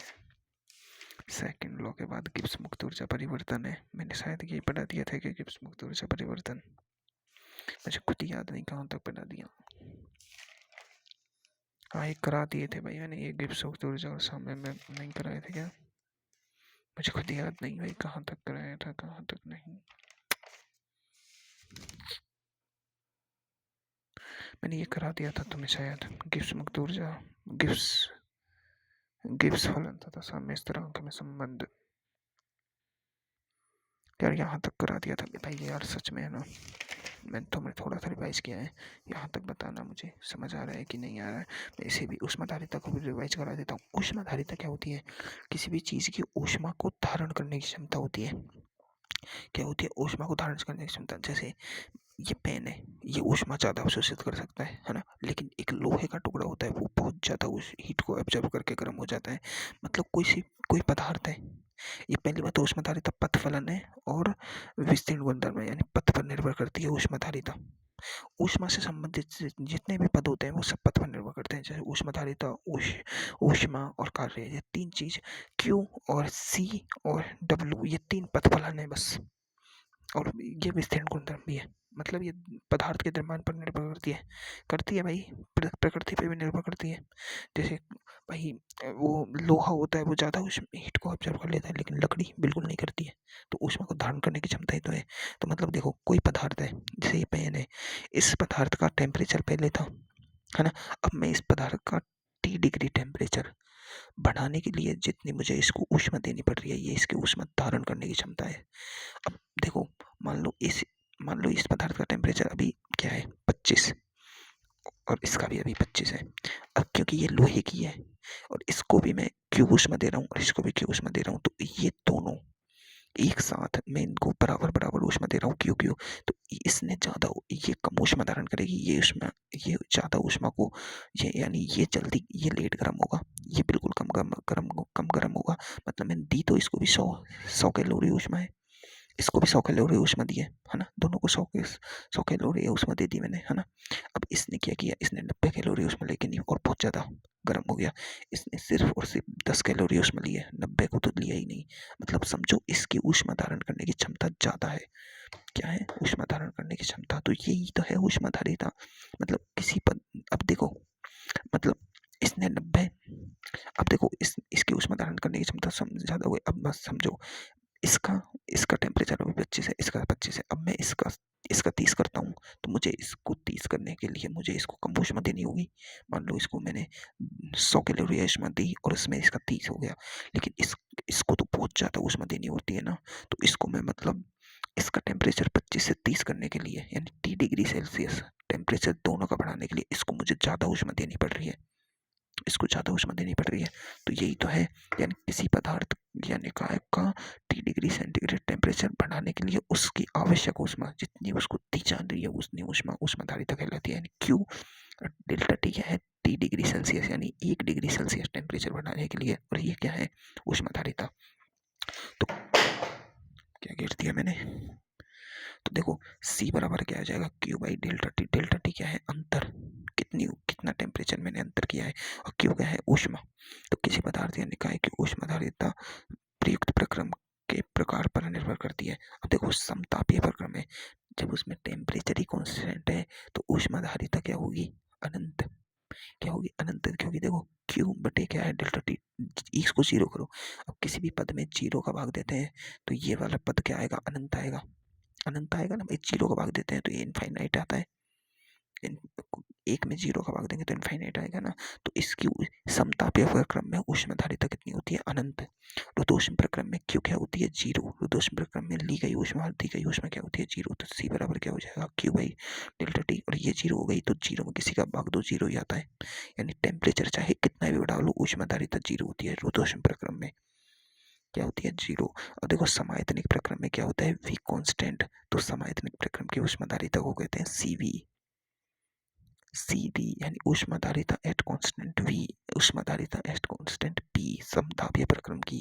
सेकंड लॉ के बाद गिब्स मुक्त ऊर्जा परिवर्तन है। मैंने शायद ये पढ़ा दिया था कि गिब्स मुक्त ऊर्जा परिवर्तन, मुझे खुद याद नहीं कहाँ तक पढ़ा दिया। हाँ ये करा दिए थे भाई मैंने, ये गिब्स मुक्त ऊर्जा और सामने में नहीं कराए थे क्या, मुझे खुद याद नहीं भाई कहाँ तक कराया था कहाँ तक नहीं। मैंने ये करा दिया था तुम्हें शायद, गिब्स मुक्त ऊर्जा, गिब्स फलन तथा साम्य स्थिरांक में संबंध, यार यहाँ तक करा दिया था भाई यार, सच में है ना, मैंने तुम्हें थोड़ा सा रिवाइज किया है। यहाँ तक बताना मुझे समझ आ रहा है कि नहीं आ रहा है। मैं इसे भी ऊष्माधारिता को भी रिवाइज करा देता हूँ। ऊष्माधारिता क्या होती है, किसी भी चीज़ की ऊष्मा को धारण करने की क्षमता होती है। क्या होती है, ऊष्मा को धारण करने की क्षमता। जैसे ये पेन है, ये ऊष्मा ज़्यादा अवशोषित कर सकता है ना, लेकिन एक लोहे का टुकड़ा होता है वो बहुत ज़्यादा उस हीट को एब्जॉर्ब करके गर्म हो जाता है। मतलब कोई पदार्थ है, ये पहली बात तो ऊष्माधारिता पथ फलन है और विस्तीर्ण गुणधर्म है, यानी पथ पर निर्भर करती है ऊष्माधारिता। ऊष्मा से संबंधित जितने भी पद होते हैं वो सब पथ पर निर्भर करते हैं, जैसे ऊष्माधारिता, ऊष्मा और कार्य, ये तीन चीज Q और C और W, ये तीन पथ फलन है बस। और ये विस्तीर्ण गुणधर्म भी है, मतलब ये पदार्थ के द्रव्यमान पर निर्भर करती है भाई, प्रकृति पे भी निर्भर करती है। जैसे भाई वो लोहा होता है वो ज़्यादा उस हीट को ऑब्जर्व कर लेता है, लेकिन लकड़ी बिल्कुल नहीं करती है, तो ऊष्मा को धारण करने की क्षमता ही तो है। तो मतलब देखो कोई पदार्थ है, जैसे ये पेन है, इस पदार्थ का टेम्परेचर पहले था, है ना, अब मैं इस पदार्थ का T डिग्री टेम्परेचर बढ़ाने के लिए जितनी मुझे इसको ऊष्मा देनी पड़ रही है, ये इसकी ऊष्मा धारण करने की क्षमता है। अब देखो मान लो इस पदार्थ का टेम्परेचर अभी क्या है 25, और इसका भी अभी 25 है। अब क्योंकि ये लोहे की है और इसको भी मैं क्यू ऊष्मा दे रहा हूँ और इसको भी क्यू ऊष्मा दे रहा हूँ, तो ये दोनों एक साथ मैं इनको बराबर बराबर ऊष्मा दे रहा हूँ क्यू क्यू, तो इसने ज़्यादा, ये कम ऊष्मा धारण करेगी, ये ज़्यादा ऊष्मा को, ये यानी ये जल्दी, ये लेट गर्म होगा, ये बिल्कुल कम गर्म होगा। मतलब मैंने दी तो इसको भी 100 कैलोरी ऊष्मा है, इसको भी 100 कैलोरी ऊष्मा दी है ना, दोनों को 100 कैलोरी ऊष्मा दे दी मैंने, है ना। अब इसने क्या किया, इसने 90 कैलोरी ऊष्मा लेके नहीं, और बहुत ज़्यादा गर्म हो गया, इसने सिर्फ और सिर्फ 10 कैलोरी ऊष्मा ली है, 90 को तो लिया ही नहीं। मतलब समझो इसकी ऊष्मा धारण करने की क्षमता ज़्यादा है। क्या है, ऊष्मा धारण करने की क्षमता, तो यही तो है ऊष्माधारिता। मतलब किसी पद, अब देखो मतलब इसने 90, अब देखो इसकी ऊष्मा धारण करने की क्षमता ज़्यादा हुई। अब बस समझो इसका इसका टेम्परेचर अभी 25 है, इसका 25 है, अब मैं इसका 30 करता हूँ, तो मुझे इसको 30 करने के लिए मुझे इसको कम ऊष्मा देनी होगी। मान लो इसको मैंने 100 कैलोरी ऊष्मा दी और इसमें इसका 30 हो गया, लेकिन इसको तो बहुत ज़्यादा ऊष्मा देनी होती है ना, तो इसको मैं मतलब इसका टेम्परेचर 25 से 30 करने के लिए, यानी T डिग्री सेल्सियस टेम्परेचर दोनों का बढ़ाने के लिए इसको मुझे ज़्यादा ऊष्मा देनी पड़ रही है, इसको ज़्यादा ऊष्मा देनी पड़ रही है। तो यही तो है, यानी किसी पदार्थ यानी काय का T डिग्री सेंटीग्रेड टेम्परेचर बढ़ाने के लिए उसकी आवश्यक ऊष्मा जितनी उसको दी जा रही है उतनी ऊष्मा ऊष्माधारिता कहलाती है। यानी Q डेल्टा T क्या है, T डिग्री सेल्सियस, यानी 1 डिग्री सेल्सियस टेम्परेचर बढ़ाने के लिए, और ये क्या है, ऊष्माधारिता। तो क्या गिर दिया मैंने, तो देखो C बराबर क्या आ जाएगा, Q by delta T। Delta T क्या है, अंतर, कितना टेम्परेचर मैंने अंतर किया है, और Q क्या है, ऊष्मा। तो किसी पदार्थ या निकाय की ऊष्माधारिता प्रयुक्त प्रक्रम के प्रकार पर निर्भर करती है। अब देखो समतापीय प्रक्रम है, जब उसमें टेम्परेचर ही कांस्टेंट है तो ऊष्माधारिता क्या होगी, अनंत। क्या होगी, अनंत, क्योंकि देखो Q बटे क्या है, डेल्टा T, इसको जीरो करो। अब किसी भी पद में जीरो का भाग देते हैं तो ये वाला पद क्या आएगा, अनंत आएगा, अनंत आएगा ना भाई, जीरो का भाग देते हैं तो ये इनफाइनाइट आता है, एक में जीरो का भाग देंगे तो इनफाइनाइट आएगा ना। तो इसकी समतापीय प्रक्रम में ऊष्माधारिता कितनी होती है, अनंत। रुद्धोष्म प्रक्रम में क्यू क्या होती है, जीरो। रुद्धोष्म प्रक्रम में ली गई ऊष्मा और दी गई ऊष्मा क्या होती है, जीरो। तो सी बराबर क्या हो जाएगा, क्यू बाई डेल्टा टी, और ये जीरो हो गई तो जीरो में किसी का भाग दो जीरो ही आता है, यानी टेम्परेचर चाहे कितना भी बढ़ा लो ऊष्माधारिता जीरो होती है रुद्धोष्म प्रक्रम में। क्या होती है 0। अब देखो समायतनिक प्रक्रम में क्या होता है v कांस्टेंट, तो समायतनिक प्रक्रम की ऊष्माधारिता को कहते हैं Cv। Cv यानी ऊष्माधारिता एट कांस्टेंट v, ऊष्माधारिता एट कांस्टेंट p, समतापीय प्रक्रम की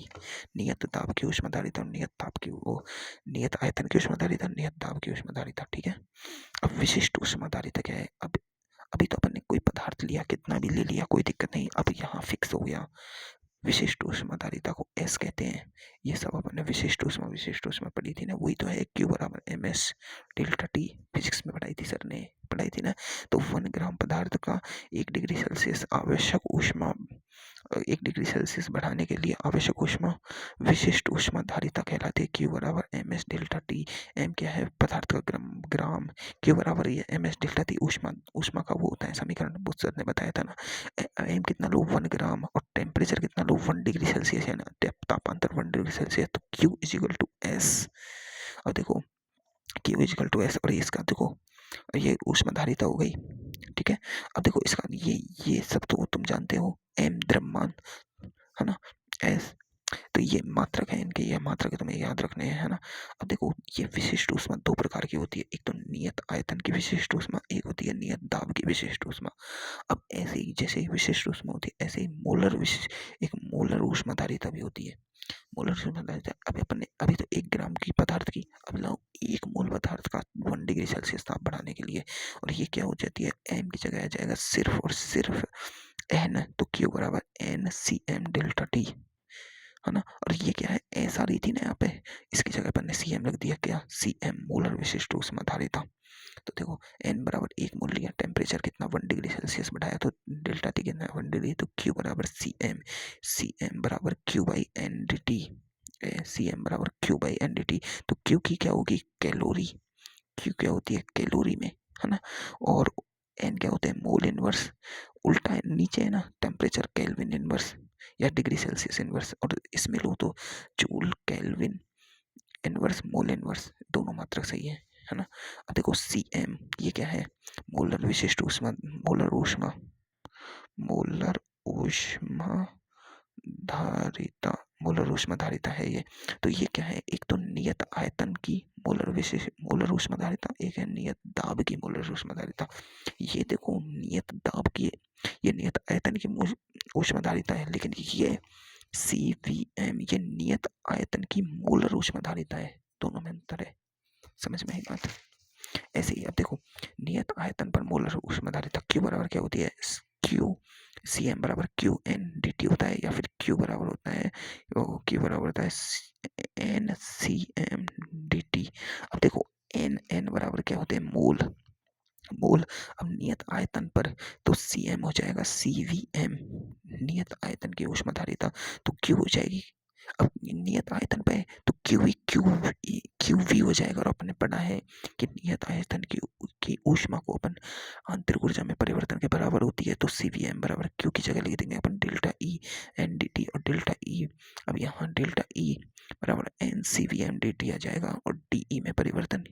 नियत दाब की ऊष्माधारिता और नियत ताप की वो नियत आयतन की ऊष्माधारिता, नियत दाब की ऊष्माधारिता। ठीक है, अब विशिष्ट ऊष्माधारिता क्या है? अब अभी तो अपन ने कोई पदार्थ लिया, कितना भी ले लिया कोई दिक्कत नहीं, अब यहाँ फिक्स हो गया। विशिष्ट ऊष्माधारिता को एस कहते हैं। ये सब अपन ने विशिष्ट ऊष्मा पढ़ी थी ना, वही तो है Q बराबर M S delta T, physics में पढ़ाई थी सर ने, पढ़ाई थी ना। तो 1 ग्राम पदार्थ का 1 डिग्री सेल्सियस आवश्यक ऊष्मा, 1 डिग्री सेल्सियस बढ़ाने के लिए आवश्यक ऊष्मा विशिष्ट ऊष्माधारिता कहलाती है। Q बराबर M S delta T. M क्या है? पदार्थ का ग्राम। Q बराबर ये एम एस डेल्टा टी ऊष्मा, ऊष्मा का वो होता है समीकरण, वो सर ने बताया था ना। एम कितना लो 1 ग्राम और टेम्परेचर कितना लो 1 डिग्री सेल्सियस है ना, तापांतर 1 डिग्री सेल्सियस। तो Q is equal to S. और देखो Q is equal to S, और इसका देखो ये ऊष्माधारिता हो गई। ठीक है, अब देखो इसका ये सब तो तुम जानते हो, एम द्रव्यमान है ना, एस तो ये मात्रक है इनके, ये मात्रक है, तुम्हें याद रखने हैं, है ना। अब देखो ये विशिष्ट ऊष्मा 2 प्रकार की होती है, एक तो नियत आयतन की विशिष्ट ऊष्मा, एक होती है नियत दाब की विशिष्ट ऊष्मा। अब ऐसे ही जैसे ही विशिष्ट ऊष्मा होती है, ऐसे ही एक मोलर ऊष्माधारिता भी होती है। मोलर ऊष्माधारिता अभी अपन ने अभी तो 1 ग्राम की पदार्थ की, अब लाओ 1 मोल पदार्थ का 1 डिग्री सेल्सियस ताप बढ़ाने के लिए, और ये क्या हो जाती है, एम की जगह आ जाएगा सिर्फ और सिर्फ एन, तो क्यू बराबर N C M delta T, है ना। और ये क्या है, एस आ रही थी ना यहाँ पे, इसकी जगह पर ने सी एम रख दिया, क्या सी एम मोलर विशिष्ट ऊष्माधारिता। तो देखो एन बराबर 1 मोल लिया, टेम्परेचर कितना 1 डिग्री सेल्सियस बढ़ाया, तो डेल्टा टी कितना है 1 डिग्री, तो क्यू बराबर सी एम बराबर Q by N D T, C M बराबर Q by N D T. तो क्यू की क्या होगी, कैलोरी, क्यू क्या होती है कैलोरी में, है ना। और एन क्या होता है, मोल इनवर्स, उल्टा है नीचे है ना, टेम्परेचर केल्विन इनवर्स या डिग्री सेल्सियस इनवर्स, और इसमें लो तो joule kelvin inverse mole inverse, दोनों मात्रक सही है ना। अब देखो सी एम ये क्या है, मोलर विशिष्ट ऊष्मा, मोलर ऊष्मा धारिता, मोलर ऊष्मा धारिता है ये। तो ये क्या है, एक तो नियत आयतन की मोलर ऊष्मा धारिता, एक है नियत दाब की मोलर ऊष्मा धारिता। ये देखो नियत दाब की, ये नियत आयतन की ऊष्मा धारिता है, लेकिन ये CVM ये नियत आयतन की मोलर ऊष्मा धारिता है, दोनों में अंतर है, समझ में आई बात। ऐसे ही अब देखो नियत आयतन पर मोलर ऊष्मा धारिता Q बराबर क्या होती है, Q CM बराबर QN/dt होता है, या फिर Q बराबर होता है Q बराबर होता है NCM/dt। अब देखो N बराबर क्या होते हैं, मोल। अब नियत आयतन पर तो CM हो जाएगा CVM, नियत आयतन की ऊष्माधारिता, तो Q हो जाएगी, अब नियत आयतन पे तो क्यू वी हो जाएगा। और अपने पढ़ा है कि नियत आयतन की ऊष्मा को अपन आंतरिक ऊर्जा में परिवर्तन के बराबर होती है, तो CVM बराबर क्यू की जगह लिख देंगे अपन delta E N D T, और डेल्टा ई, अब यहाँ डेल्टा ई बराबर N C V M D T आ जाएगा, और डी ई में परिवर्तन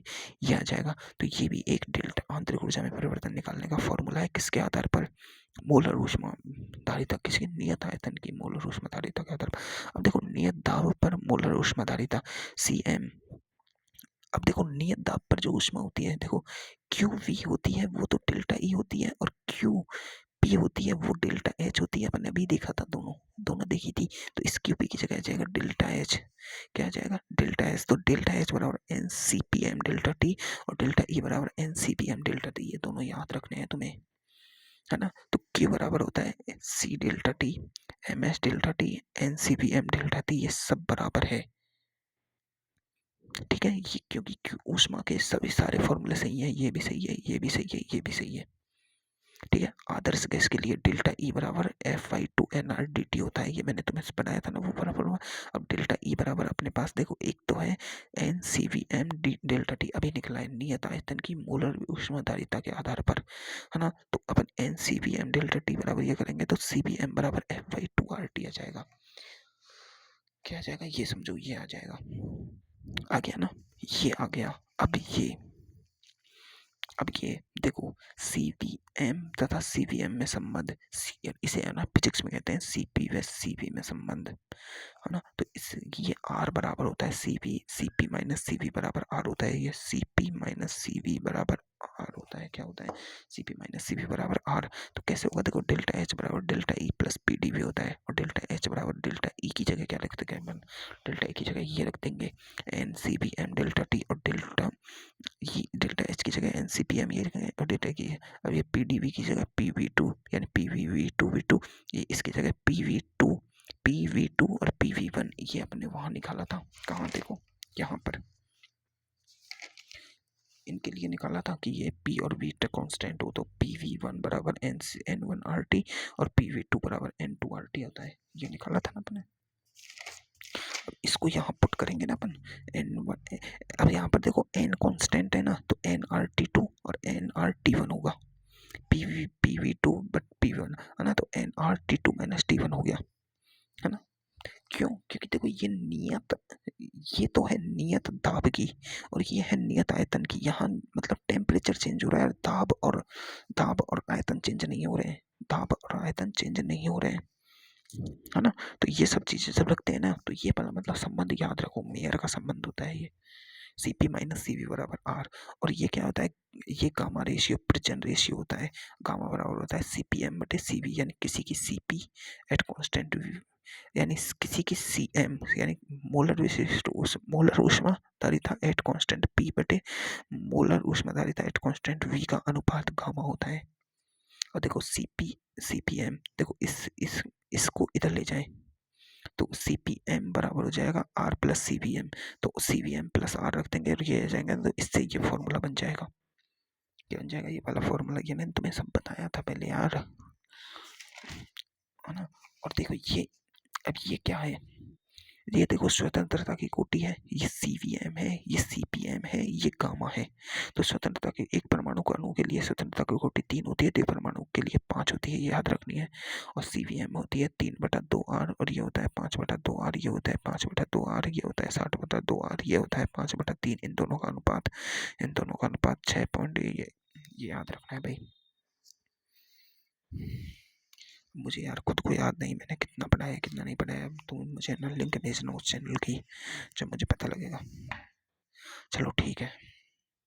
ये आ जाएगा। तो ये भी एक डेल्टा आंतरिक ऊर्जा में परिवर्तन निकालने का फॉर्मूला है, किसके आधार पर, मोलर ऊष्मा धारिता, किसी नियत आयतन की मोलर ऊष्मा धारिता के आधार पर। अब देखो नियत दाब पर मोलर ऊष्मा धारिता CM, अब देखो नियत दाब पर जो ऊष्मा होती है, देखो QV होती है वो तो डेल्टा ई होती है, और QP होती है वो डेल्टा H होती है, अपन ने अभी देखा था, दोनों देखी थी। तो इस QP की जगह आ जाएगा डेल्टा H, क्या आ जाएगा डेल्टा H, तो डेल्टा H बराबर NCPM डेल्टा T, और डेल्टा E बराबर NCPM डेल्टा T, ये दोनों याद रखने हैं तुम्हें, है ना। तो Q बराबर होता है C delta T, MS delta T, NCPM delta T, ये सब बराबर है। ठीक है, ये क्योंकि ऊष्मा के सभी सारे फॉर्मूले सही है, ये भी सही है, ये भी सही है, ये भी सही है। ठीक है, आदर्श गैस के लिए डेल्टा ई बराबर Fi/2nRdt होता है, ये मैंने तुम्हें बनाया था ना वो बराबर हुआ। अब डेल्टा ई बराबर अपने पास देखो एक तो है NCVM डेल्टा टी, अभी निकला है नियत आयतन की मोलर ऊष्माधारिता के आधार पर, है ना। तो अपन NCVM डेल्टा टी बराबर ये करेंगे तो CVM बराबर Fi/2RT आ जाएगा, क्या आ जाएगा ये समझो, ये आ जाएगा, आ गया ना, ये आ गया। अब ये अब ये देखो CPM तथा CVM में संबंध, इसे है ना फिजिक्स में कहते हैं CP व CV में संबंध, है ना। तो इस ये R बराबर होता है CP माइनस CV बराबर R होता है, ये CP माइनस CV बराबर R होता है। क्या होता है? CP माइनस CV बराबर R। तो कैसे होगा? देखो डेल्टा H बराबर डेल्टा E प्लस PD भी होता है, और डेल्टा H बराबर डेल्टा E की जगह क्या लिखते हैं अपन? डेल्टा E की जगह ये रख देंगे NCBM डेल्टा T, और डेल्टा ये डेल्टा H की जगह NCPM ये रखेंगे, और डेल्टा की अब ये PDV की जगह PV2 यानी PVV2V2, ये इसकी जगह PV2 और PV1 ये अपने वहां निकाला था। कहाँ? देखो यहाँ पर इनके लिए निकाला था कि ये P और V तक कांस्टेंट हो, तो PV1 बराबर N1RT और PV2 बराबर N2RT होता है, ये निकाला था ना अपने। अब इसको यहाँ पुट करेंगे ना अपन N1, अब यहाँ पर देखो N कांस्टेंट है ना, तो NRT2 और NRT1 होगा, PV2 बट P1 है ना, तो NRT2 माइनस T1 हो गया, है ना। क्यों? क्योंकि देखो ये नियत, ये तो है नियत दाब की, और ये है नियत आयतन की। यहाँ मतलब टेम्परेचर चेंज हो रहा है, दाब और आयतन चेंज नहीं हो रहे हैं, दाब और आयतन चेंज नहीं हो रहे हैं, है ना। तो ये सब चीजें जब रखते हैं ना, तो ये पहला मतलब संबंध याद रखो, मेयर का संबंध होता है ये CP माइनस CV बराबर R। और ये क्या होता है? ये गामा रेशियो प्रेजेंट रेशियो होता है, गामा बराबर होता है CPM बटे CV, यानी किसी की CP एट कांस्टेंट, यानी किसी की CM यानी मोलर विशिष्ट मोलर ऊष्माधारिता एट कांस्टेंट P बटे मोलर ऊष्माधारिता एट कांस्टेंट V का अनुपात गामा होता है। और देखो CPM, देखो इसको इधर ले जाएं, तो CPM बराबर हो जाएगा R प्लस CVM, तो CVM प्लस R रख देंगे और ये आ जाएगा, तो इससे ये फॉर्मूला बन जाएगा। क्या बन जाएगा? ये वाला फॉर्मूला, ये मैंने तुम्हें सब बताया था पहले यार, है ना। और देखो ये, अब ये क्या है? ये देखो स्वतंत्रता की कोटि है, ये CVM है, ये CPM है, ये गामा है। तो स्वतंत्रता के एक परमाणु अणु के लिए स्वतंत्रता की कोटि 3 होती है, 2 परमाणु के लिए 5 होती है, ये याद रखनी है। और CVM होती है 3/2R, और ये होता है 5/2R, ये होता है 5/2R, ये होता है 60/2R, ये होता है 5/3। इन दोनों का अनुपात 6 पॉइंट, ये याद रखना है भाई। मुझे यार खुद को याद नहीं मैंने कितना पढ़ा है कितना नहीं पढ़ा है, तो मुझे ना लिंक भेजना उस चैनल की, जब मुझे पता लगेगा। चलो ठीक है।